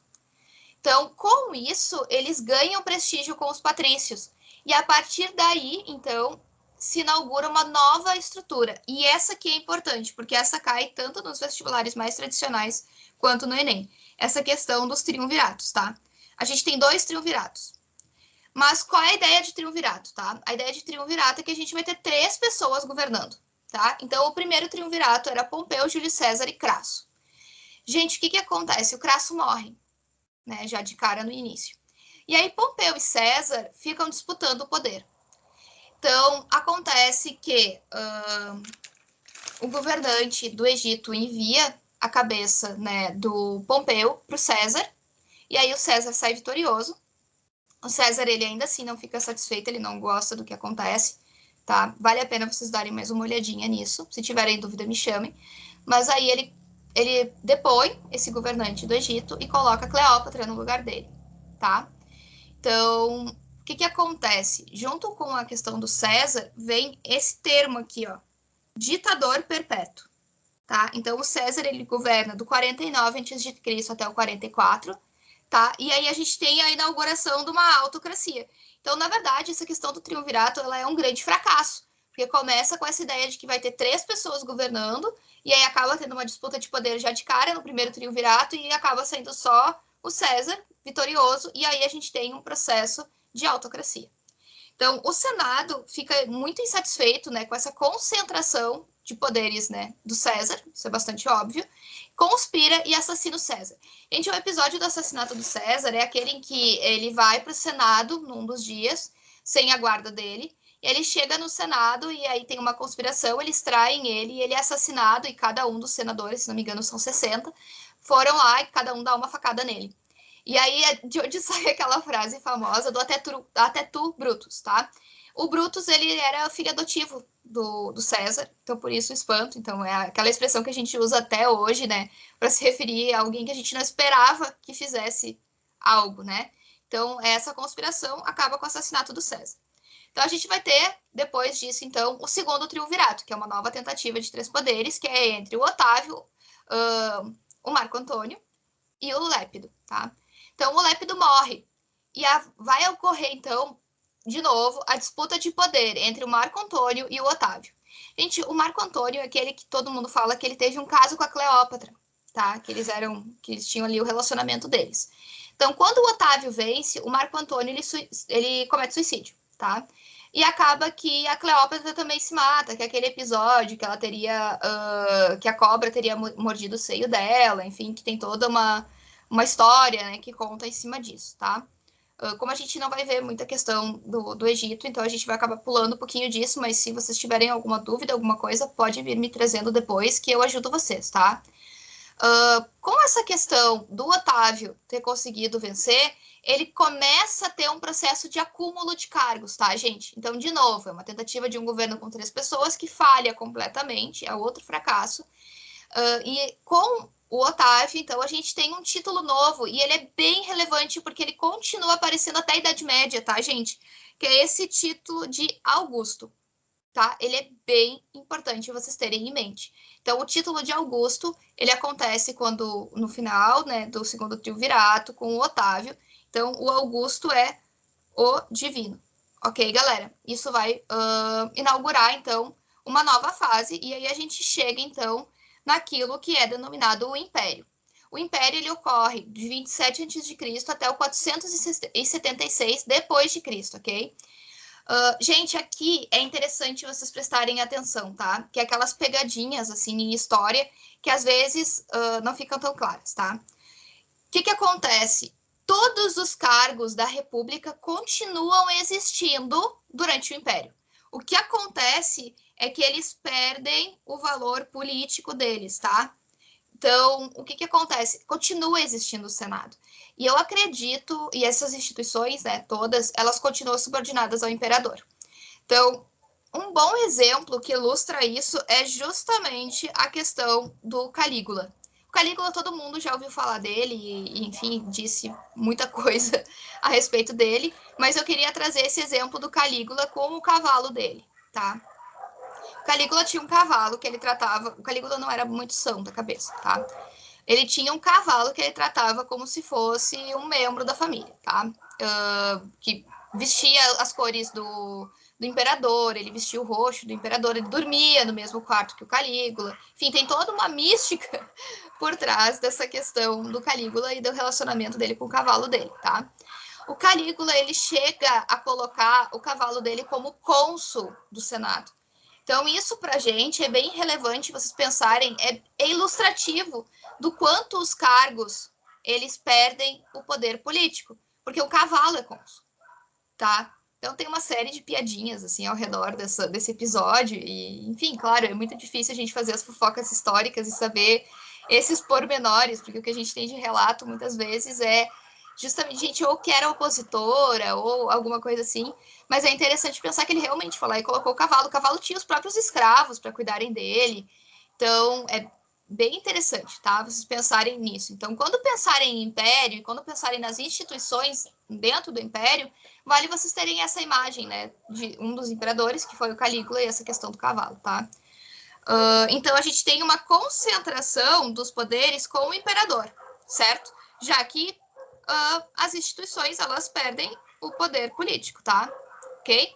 Então, com isso, eles ganham prestígio com os patrícios. E a partir daí, então, se inaugura uma nova estrutura. E essa aqui é importante, porque essa cai tanto nos vestibulares mais tradicionais quanto no Enem. Essa questão dos triunviratos, tá? A gente tem 2 triunviratos. Mas qual é a ideia de triunvirato, tá? A ideia de triunvirato é que a gente vai ter 3 pessoas governando, tá? Então, o primeiro triunvirato era Pompeu, Júlio César e Crasso. Gente, o que acontece? O Crasso morre, né? Já de cara no início. E aí, Pompeu e César ficam disputando o poder. Então, acontece que o governante do Egito envia a cabeça, né, do Pompeu para o César, e aí o César sai vitorioso. O César, ele ainda assim não fica satisfeito, ele não gosta do que acontece, tá? Vale a pena vocês darem mais uma olhadinha nisso. Se tiverem dúvida, me chamem. Mas aí ele depõe esse governante do Egito e coloca Cleópatra no lugar dele, tá? Então, o que acontece? Junto com a questão do César, vem esse termo aqui, ó, ditador perpétuo, tá? Então, o César, ele governa do 49 a.C. até o 44, tá? E aí a gente tem a inauguração de uma autocracia. Então, na verdade, essa questão do triunvirato, ela é um grande fracasso, porque começa com essa ideia de que vai ter 3 pessoas governando, e aí acaba tendo uma disputa de poder já de cara no primeiro triunvirato, e acaba sendo só o César vitorioso, e aí a gente tem um processo de autocracia. Então, o Senado fica muito insatisfeito, né, com essa concentração de poderes, né, do César, isso é bastante óbvio, conspira e assassina o César. Gente, o episódio do assassinato do César é aquele em que ele vai para o Senado num dos dias, sem a guarda dele, e ele chega no Senado e aí tem uma conspiração, eles traem ele e ele é assassinado, e cada um dos senadores, se não me engano são 60, foram lá e cada um dá uma facada nele. E aí é de onde sai aquela frase famosa do até tu, Brutus, tá? O Brutus, ele era filho adotivo do César, então por isso o espanto. Então é aquela expressão que a gente usa até hoje, né? Para se referir a alguém que a gente não esperava que fizesse algo, né? Então essa conspiração acaba com o assassinato do César. Então a gente vai ter, depois disso, então, o segundo triunvirato, que é uma nova tentativa de 3 poderes, que é entre o Otávio, o Marco Antônio e o Lépido, tá? Então, o Lépido morre. E vai ocorrer, então, de novo, a disputa de poder entre o Marco Antônio e o Otávio. Gente, o Marco Antônio é aquele que todo mundo fala que ele teve um caso com a Cleópatra, tá? Que eles tinham ali o relacionamento deles. Então, quando o Otávio vence, o Marco Antônio, ele comete suicídio, tá? E acaba que a Cleópatra também se mata, que é aquele episódio que ela teria... que a cobra teria mordido o seio dela, enfim, que tem toda uma história, né, que conta em cima disso, tá? Como a gente não vai ver muita questão do Egito, então a gente vai acabar pulando um pouquinho disso, mas se vocês tiverem alguma dúvida, alguma coisa, pode vir me trazendo depois, que eu ajudo vocês, tá? Com essa questão do Otávio ter conseguido vencer, ele começa a ter um processo de acúmulo de cargos, tá, gente? Então, de novo, é uma tentativa de um governo com 3 pessoas que falha completamente, é outro fracasso. E com o Otávio, então, a gente tem um título novo, e ele é bem relevante porque ele continua aparecendo até a Idade Média, tá, gente? Que é esse título de Augusto, tá? Ele é bem importante vocês terem em mente. Então, o título de Augusto, ele acontece quando, no final, né, do segundo triunvirato, com o Otávio. Então, o Augusto é o divino. Ok, galera? Isso vai inaugurar, então, uma nova fase, e aí a gente chega, então, naquilo que é denominado o Império. O Império ele ocorre de 27 a.C. até o 476 depois de Cristo, ok? Gente, aqui é interessante vocês prestarem atenção, tá? Que é aquelas pegadinhas, assim, em história, que às vezes não ficam tão claras, tá? O que acontece? Todos os cargos da República continuam existindo durante o Império. O que acontece é que eles perdem o valor político deles, tá? Então, o que acontece? Continua existindo o Senado. E eu acredito, e essas instituições, né, todas, elas continuam subordinadas ao imperador. Então, um bom exemplo que ilustra isso é justamente a questão do Calígula. O Calígula, todo mundo já ouviu falar dele e, enfim, disse muita coisa a respeito dele, mas eu queria trazer esse exemplo do Calígula com o cavalo dele, tá? O Calígula tinha um cavalo que ele tratava. O Calígula não era muito são da cabeça, tá? Ele tinha um cavalo que ele tratava como se fosse um membro da família, tá? Que vestia as cores do imperador, ele vestia o roxo do imperador, ele dormia no mesmo quarto que o Calígula. Enfim, tem toda uma mística por trás dessa questão do Calígula e do relacionamento dele com o cavalo dele, tá? O Calígula, ele chega a colocar o cavalo dele como cônsul do Senado. Então, isso para a gente é bem relevante vocês pensarem, é ilustrativo do quanto os cargos eles perdem o poder político, porque o cavalo é cônsul, tá? Então tem uma série de piadinhas assim ao redor desse episódio e, enfim, claro, é muito difícil a gente fazer as fofocas históricas e saber esses pormenores, porque o que a gente tem de relato muitas vezes é justamente gente ou que era opositora ou alguma coisa assim, mas é interessante pensar que ele realmente falou e colocou o cavalo tinha os próprios escravos para cuidarem dele, então é bem interessante, tá? Vocês pensarem nisso. Então, quando pensarem em império, quando pensarem nas instituições dentro do império, vale vocês terem essa imagem, né, de um dos imperadores, que foi o Calígula, e essa questão do cavalo, tá? Então, a gente tem uma concentração dos poderes com o imperador, certo? Já que as instituições, elas perdem o poder político, tá? Ok?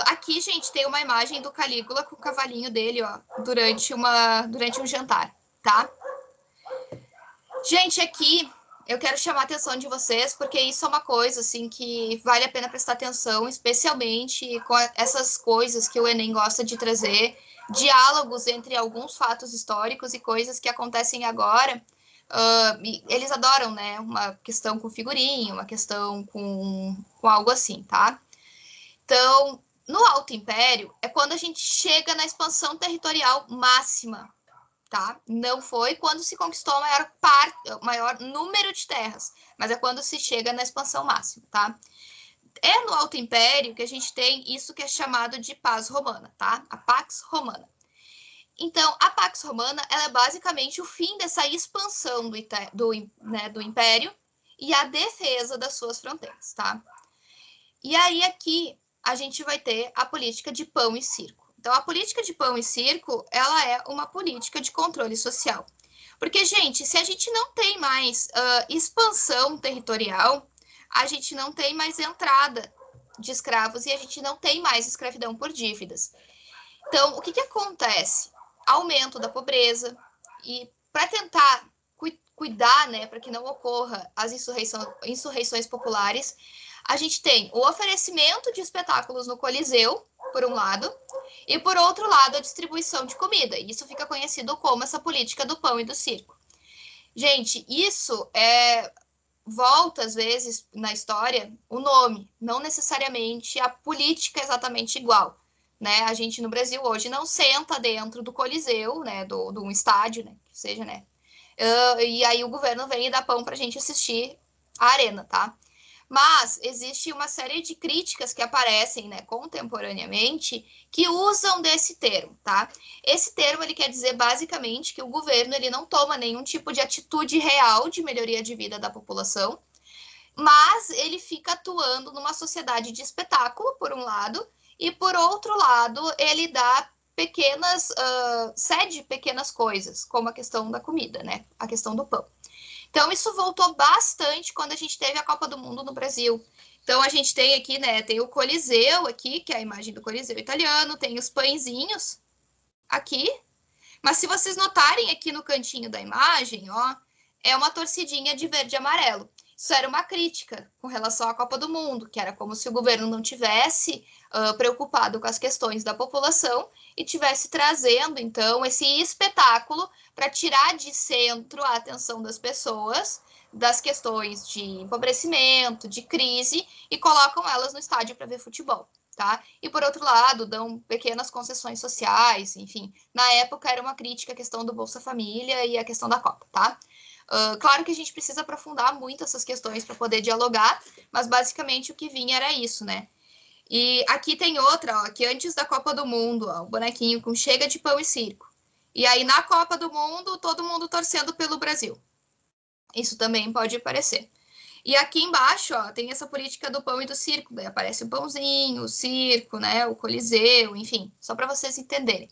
Aqui, gente, tem uma imagem do Calígula com o cavalinho dele, ó, durante um jantar, tá? Gente, aqui eu quero chamar a atenção de vocês, porque isso é uma coisa, assim, que vale a pena prestar atenção, especialmente com essas coisas que o Enem gosta de trazer, diálogos entre alguns fatos históricos e coisas que acontecem agora. Eles adoram, né, uma questão com figurinha, uma questão com algo assim, tá? Então, no Alto Império, é quando a gente chega na expansão territorial máxima, tá? Não foi quando se conquistou o maior número de terras, mas é quando se chega na expansão máxima, tá? É no Alto Império que a gente tem isso que é chamado de paz romana, tá? A Pax Romana. Então, a Pax Romana, ela é basicamente o fim dessa expansão do Império e a defesa das suas fronteiras, tá? E aí, aqui, a gente vai ter a política de pão e circo. Então, a política de pão e circo, ela é uma política de controle social. Porque, gente, se a gente não tem mais expansão territorial, a gente não tem mais entrada de escravos e a gente não tem mais escravidão por dívidas. Então, o que acontece? Aumento da pobreza e para tentar cuidar, né, para que não ocorra as insurreições populares, a gente tem o oferecimento de espetáculos no Coliseu, por um lado, e por outro lado, a distribuição de comida. E isso fica conhecido como essa política do pão e do circo. Gente, isso volta, às vezes, na história, o nome, não necessariamente a política exatamente igual. Né? A gente, no Brasil, hoje, não senta dentro do Coliseu, né, do um estádio, né, que seja, né, E aí o governo vem e dá pão para a gente assistir a arena, tá? Mas existe uma série de críticas que aparecem, né, contemporaneamente, que usam desse termo, tá? Esse termo ele quer dizer basicamente que o governo ele não toma nenhum tipo de atitude real de melhoria de vida da população, mas ele fica atuando numa sociedade de espetáculo, por um lado, e por outro lado, ele dá cede pequenas coisas, como a questão da comida, né? A questão do pão. Então, isso voltou bastante quando a gente teve a Copa do Mundo no Brasil. Então, a gente tem aqui, né? Tem o Coliseu aqui, que é a imagem do Coliseu italiano, tem os pãezinhos aqui. Mas se vocês notarem aqui no cantinho da imagem, ó, é uma torcidinha de verde e amarelo. Isso era uma crítica com relação à Copa do Mundo, que era como se o governo não tivesse preocupado com as questões da população e tivesse trazendo, então, esse espetáculo para tirar de centro a atenção das pessoas das questões de empobrecimento, de crise, e colocam elas no estádio para ver futebol. Tá? E por outro lado, dão pequenas concessões sociais, enfim. Na época era uma crítica à questão do Bolsa Família e a questão da Copa, tá? Claro que a gente precisa aprofundar muito essas questões para poder dialogar, mas basicamente o que vinha era isso, né? E aqui tem outra, ó, que antes da Copa do Mundo, ó, o bonequinho com chega de pão e circo. E aí na Copa do Mundo, todo mundo torcendo pelo Brasil. Isso também pode aparecer. E aqui embaixo, ó, tem essa política do pão e do circo. Daí aparece o pãozinho, o circo, né, o coliseu, enfim, só para vocês entenderem.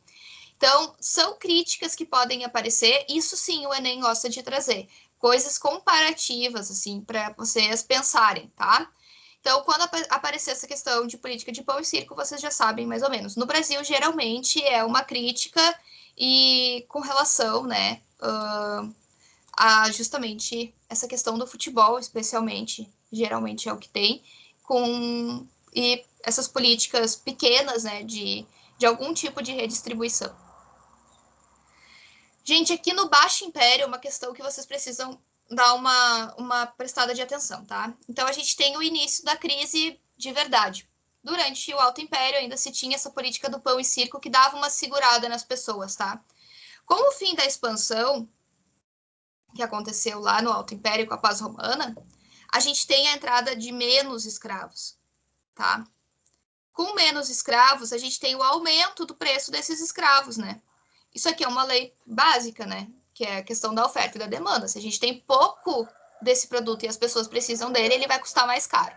Então, são críticas que podem aparecer. Isso sim, o Enem gosta de trazer coisas comparativas, assim, para vocês pensarem, tá? Então, quando aparecer essa questão de política de pão e circo, vocês já sabem mais ou menos. No Brasil, geralmente é uma crítica e com relação, né, a justamente essa questão do futebol, especialmente, geralmente é o que tem, com e essas políticas pequenas, né, de algum tipo de redistribuição. Gente, aqui no Baixo Império, uma questão que vocês precisam dar uma prestada de atenção, tá? Então, a gente tem o início da crise de verdade. Durante o Alto Império, ainda se tinha essa política do pão e circo que dava uma segurada nas pessoas, tá? Com o fim da expansão, que aconteceu lá no Alto Império com a paz romana, a gente tem a entrada de menos escravos, tá? Com menos escravos, a gente tem o aumento do preço desses escravos, né? Isso aqui é uma lei básica, né? Que é a questão da oferta e da demanda. Se a gente tem pouco desse produto e as pessoas precisam dele, ele vai custar mais caro,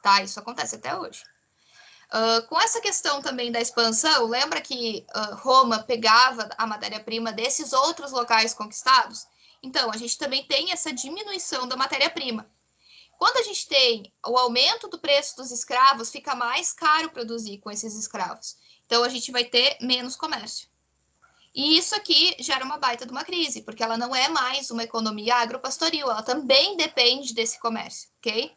tá? Isso acontece até hoje. Com essa questão também da expansão, lembra que Roma pegava a matéria-prima desses outros locais conquistados? Então, a gente também tem essa diminuição da matéria-prima. Quando a gente tem o aumento do preço dos escravos, fica mais caro produzir com esses escravos. Então, a gente vai ter menos comércio. E isso aqui gera uma baita de uma crise, porque ela não é mais uma economia agropastoril, ela também depende desse comércio, ok?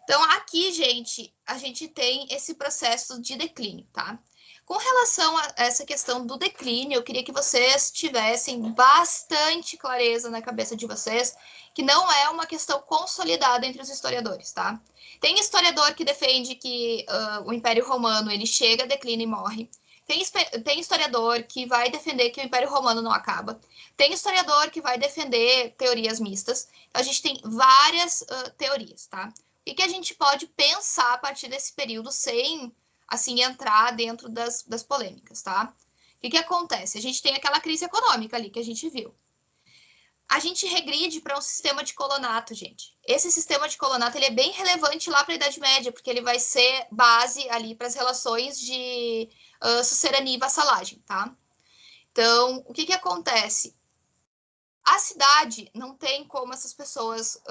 Então, aqui, gente, a gente tem esse processo de declínio, tá? Com relação a essa questão do declínio, eu queria que vocês tivessem bastante clareza na cabeça de vocês que não é uma questão consolidada entre os historiadores, tá? Tem historiador que defende que o Império Romano ele chega, declina e morre. Tem historiador que vai defender que o Império Romano não acaba. Tem historiador que vai defender teorias mistas. A gente tem várias teorias, tá? O que a gente pode pensar a partir desse período sem, assim, entrar dentro das polêmicas, tá? O que acontece? A gente tem aquela crise econômica ali que a gente viu. A gente regride para um sistema de colonato, gente. Esse sistema de colonato ele é bem relevante lá para a Idade Média, porque ele vai ser base ali para as relações de sucerania e vassalagem, tá? Então, o que acontece? A cidade não tem como essas pessoas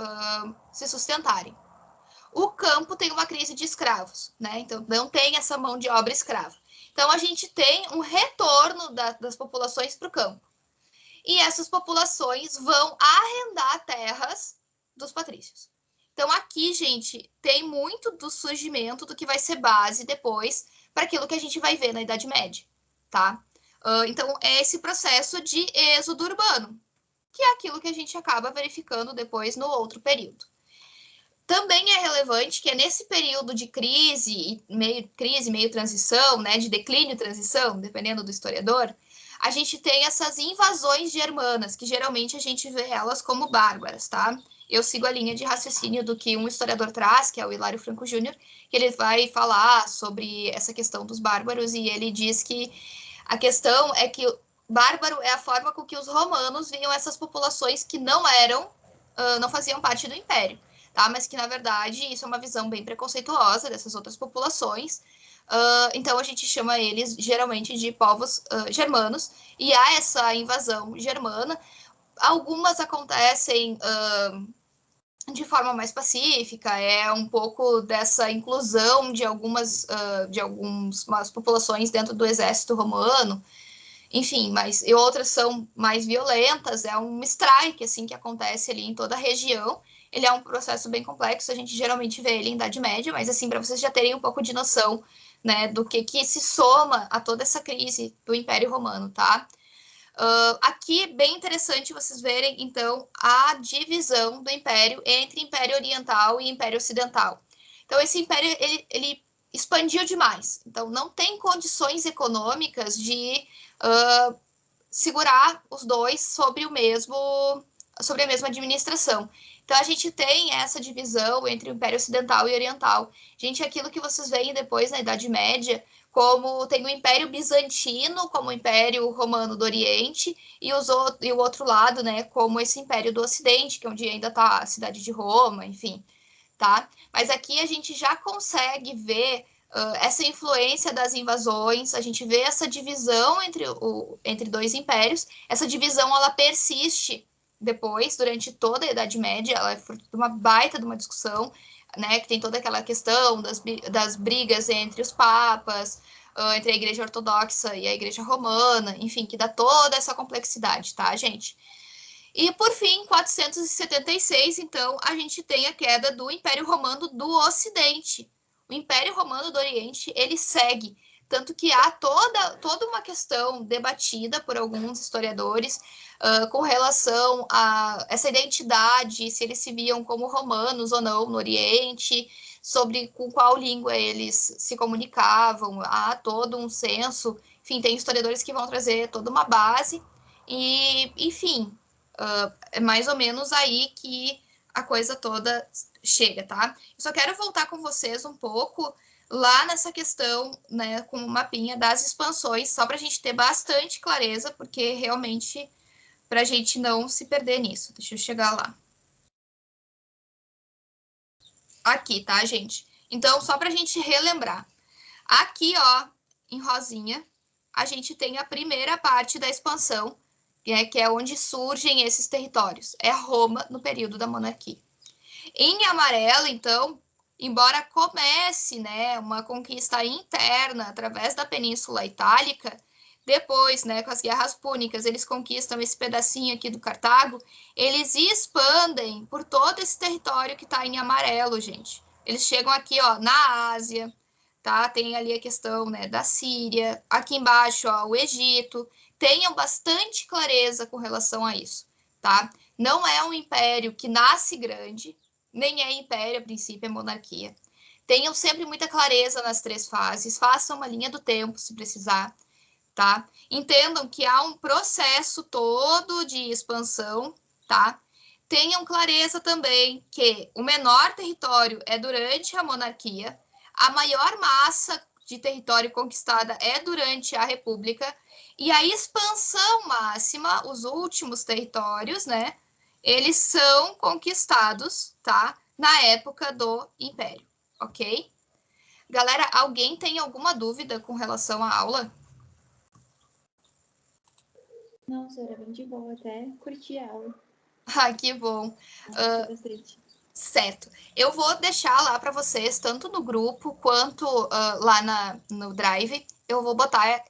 se sustentarem. O campo tem uma crise de escravos, né? Então, não tem essa mão de obra escrava. Então, a gente tem um retorno das populações para o campo. E essas populações vão arrendar terras dos patrícios. Então, aqui, gente, tem muito do surgimento do que vai ser base depois para aquilo que a gente vai ver na Idade Média, tá? Então, é esse processo de êxodo urbano, que é aquilo que a gente acaba verificando depois no outro período. Também é relevante que é nesse período de crise, meio transição, né, de declínio e transição, dependendo do historiador, a gente tem essas invasões germanas, que geralmente a gente vê elas como bárbaras, tá? Eu sigo a linha de raciocínio do que um historiador traz, que é o Hilário Franco Júnior, que ele vai falar sobre essa questão dos bárbaros, e ele diz que a questão é que bárbaro é a forma com que os romanos viam essas populações que não eram, não faziam parte do império, tá? Mas que, na verdade, isso é uma visão bem preconceituosa dessas outras populações. Então, a gente chama eles, geralmente, de povos germanos, e há essa invasão germana. Algumas acontecem de forma mais pacífica, é um pouco dessa inclusão de algumas populações dentro do exército romano, enfim, mas e outras são mais violentas, é um strike assim que acontece ali em toda a região. Ele é um processo bem complexo, a gente geralmente vê ele em Idade Média, mas assim, para vocês já terem um pouco de noção, né, do que se soma a toda essa crise do Império Romano, tá? Aqui, bem interessante vocês verem, então, a divisão do Império entre Império Oriental e Império Ocidental. Então, esse Império, ele expandiu demais. Então, não tem condições econômicas de segurar os dois sobre a mesma administração. Então, a gente tem essa divisão entre o Império Ocidental e Oriental. Gente, aquilo que vocês veem depois na Idade Média, como tem o Império Bizantino, como o Império Romano do Oriente, e o outro lado, né, como esse Império do Ocidente, que é onde ainda está a cidade de Roma, enfim, tá? Mas aqui a gente já consegue ver essa influência das invasões, a gente vê essa divisão entre dois impérios, essa divisão ela persiste depois, durante toda a Idade Média, ela é fruto de uma baita de uma discussão, né, que tem toda aquela questão das brigas entre os papas, entre a Igreja Ortodoxa e a Igreja Romana, enfim, que dá toda essa complexidade, tá, gente? E, por fim, em 476, então, a gente tem a queda do Império Romano do Ocidente. O Império Romano do Oriente, ele segue, tanto que há toda uma questão debatida por alguns historiadores com relação a essa identidade, se eles se viam como romanos ou não no Oriente, sobre com qual língua eles se comunicavam, há todo um senso, enfim, tem historiadores que vão trazer toda uma base, e, enfim, é mais ou menos aí que a coisa toda chega, tá? Eu só quero voltar com vocês um pouco lá nessa questão, né, com o mapinha das expansões, só para a gente ter bastante clareza, porque realmente para a gente não se perder nisso. Deixa eu chegar lá. Aqui, tá, gente? Então, só para a gente relembrar. Aqui, ó, em rosinha, a gente tem a primeira parte da expansão, que é onde surgem esses territórios. É Roma no período da monarquia. Em amarelo, então, embora comece, né, uma conquista interna através da Península Itálica, depois, né, com as guerras púnicas, eles conquistam esse pedacinho aqui do Cartago, eles expandem por todo esse território que está em amarelo, gente. Eles chegam aqui, ó, na Ásia, tá? Tem ali a questão, né, da Síria, aqui embaixo, ó, o Egito. Tenham bastante clareza com relação a isso, tá? Não é um império que nasce grande, nem é império, a princípio, é monarquia. Tenham sempre muita clareza nas três fases, façam uma linha do tempo se precisar, tá? Entendam que há um processo todo de expansão, tá? Tenham clareza também que o menor território é durante a monarquia, a maior massa de território conquistada é durante a república, e a expansão máxima, os últimos territórios, né? Eles são conquistados, tá? Na época do Império, ok? Galera, alguém tem alguma dúvida com relação à aula? Nossa, era bem de boa, até curti a aula. Ah, que bom. Bastante. Certo. Eu vou deixar lá para vocês, tanto no grupo quanto lá no Drive. Eu vou botar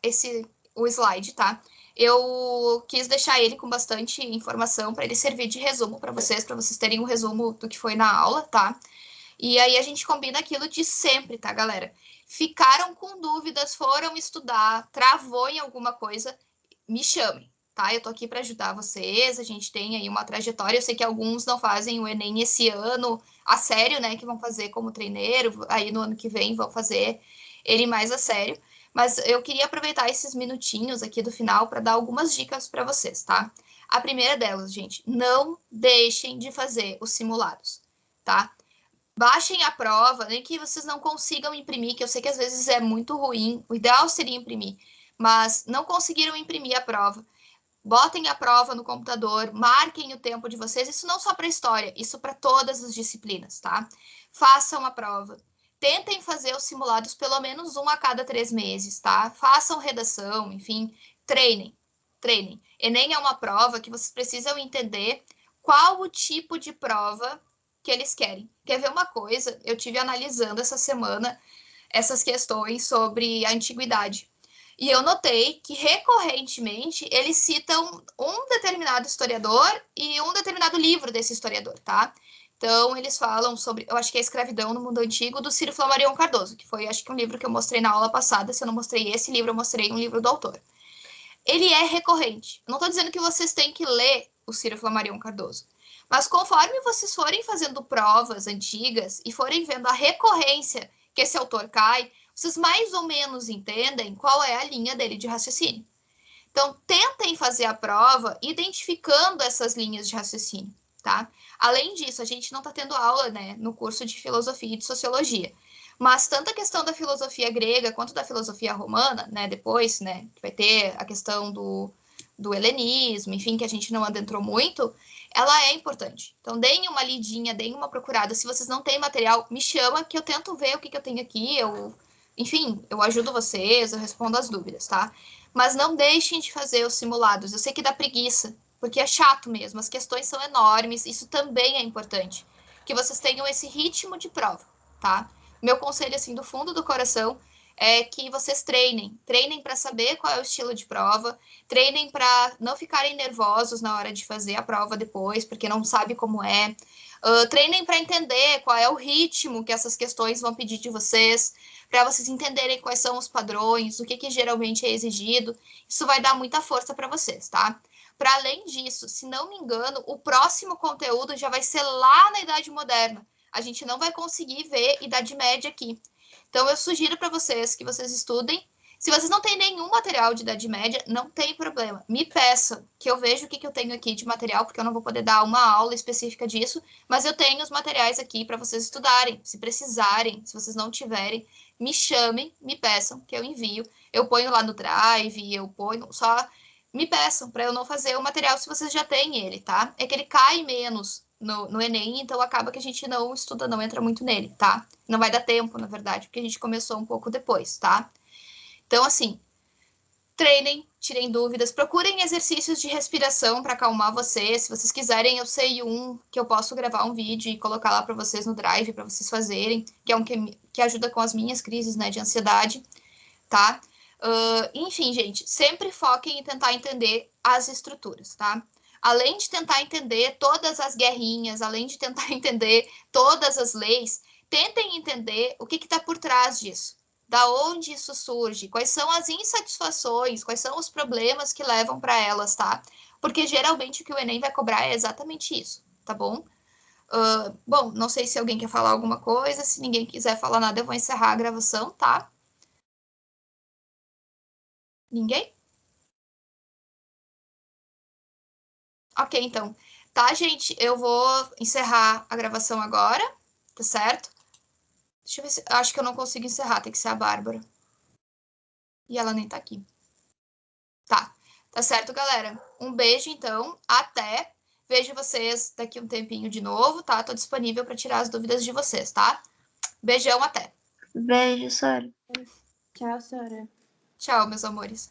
o slide, tá? Eu quis deixar ele com bastante informação para ele servir de resumo para vocês terem um resumo do que foi na aula, tá? E aí a gente combina aquilo de sempre, tá, galera? Ficaram com dúvidas, foram estudar, travou em alguma coisa, me chamem, tá? Eu tô aqui para ajudar vocês, a gente tem aí uma trajetória, eu sei que alguns não fazem o Enem esse ano a sério, né, que vão fazer como treineiro, aí no ano que vem vão fazer ele mais a sério, Mas eu queria aproveitar esses minutinhos aqui do final para dar algumas dicas para vocês, tá? A primeira delas, gente, não deixem de fazer os simulados, tá? Baixem a prova, nem que vocês não consigam imprimir, que eu sei que às vezes é muito ruim, o ideal seria imprimir, mas não conseguiram imprimir a prova. Botem a prova no computador, marquem o tempo de vocês, isso não só para história, isso para todas as disciplinas, tá? Façam a prova. Tentem fazer os simulados pelo menos um a cada 3 meses, tá? Façam redação, enfim, treinem, treinem. Enem é uma prova que vocês precisam entender qual o tipo de prova que eles querem. Quer ver uma coisa? Eu tive analisando essa semana essas questões sobre a antiguidade. E eu notei que recorrentemente eles citam um determinado historiador e um determinado livro desse historiador, tá? Então, eles falam sobre, eu acho que é a Escravidão no Mundo Antigo, do Ciro Flammarion Cardoso, que foi, acho que um livro que eu mostrei na aula passada. Se eu não mostrei esse livro, eu mostrei um livro do autor. Ele é recorrente. Eu não estou dizendo que vocês têm que ler o Ciro Flammarion Cardoso, mas conforme vocês forem fazendo provas antigas e forem vendo a recorrência que esse autor cai, vocês mais ou menos entendem qual é a linha dele de raciocínio. Então, tentem fazer a prova identificando essas linhas de raciocínio, tá? Além disso, a gente não está tendo aula, né, no curso de filosofia e de sociologia. Mas tanto a questão da filosofia grega quanto da filosofia romana, né, depois, né, que vai ter a questão do helenismo, enfim, que a gente não adentrou muito, ela é importante. Então, deem uma lidinha, deem uma procurada. Se vocês não têm material, me chama que eu tento ver o que eu tenho aqui, enfim, eu ajudo vocês, eu respondo as dúvidas, tá? Mas não deixem de fazer os simulados. Eu sei que dá preguiça, porque é chato mesmo, as questões são enormes, isso também é importante. Que vocês tenham esse ritmo de prova, tá? Meu conselho, assim, do fundo do coração, é que vocês treinem. Treinem para saber qual é o estilo de prova, treinem para não ficarem nervosos na hora de fazer a prova depois, porque não sabe como é. Treinem para entender qual é o ritmo que essas questões vão pedir de vocês, para vocês entenderem quais são os padrões, o que geralmente é exigido. Isso vai dar muita força para vocês, tá? Para além disso, se não me engano, o próximo conteúdo já vai ser lá na Idade Moderna. A gente não vai conseguir ver Idade Média aqui. Então, eu sugiro para vocês que vocês estudem. Se vocês não têm nenhum material de Idade Média, não tem problema. Me peçam, que eu vejo o que eu tenho aqui de material, porque eu não vou poder dar uma aula específica disso, mas eu tenho os materiais aqui para vocês estudarem. Se precisarem, se vocês não tiverem, me chamem, me peçam, que eu envio. Eu ponho lá no Drive, eu ponho, só me peçam para eu não fazer o material se vocês já têm ele, tá? É que ele cai menos no Enem, então acaba que a gente não estuda, não entra muito nele, tá? Não vai dar tempo, na verdade, porque a gente começou um pouco depois, tá? Então, assim, treinem, tirem dúvidas, procurem exercícios de respiração para acalmar vocês. Se vocês quiserem, eu sei um que eu posso gravar um vídeo e colocar lá para vocês no Drive, para vocês fazerem, que é um que ajuda com as minhas crises, né, de ansiedade, tá? Enfim, gente, sempre foquem em tentar entender as estruturas, tá? Além de tentar entender todas as guerrinhas, além de tentar entender todas as leis, tentem entender o que está por trás disso. Da onde isso surge, quais são as insatisfações, quais são os problemas que levam para elas, tá? Porque geralmente o que o Enem vai cobrar é exatamente isso, tá bom? Bom, não sei se alguém quer falar alguma coisa, se ninguém quiser falar nada, eu vou encerrar a gravação, tá? Ninguém? Ok, então. Tá, gente? Eu vou encerrar a gravação agora, tá certo? Deixa eu ver se. Acho que eu não consigo encerrar, tem que ser a Bárbara. E ela nem tá aqui. Tá. Tá certo, galera? Um beijo, então. Até. Vejo vocês daqui um tempinho de novo, tá? Tô disponível para tirar as dúvidas de vocês, tá? Beijão, até. Beijo, Sora. Tchau, Sora. Tchau, meus amores.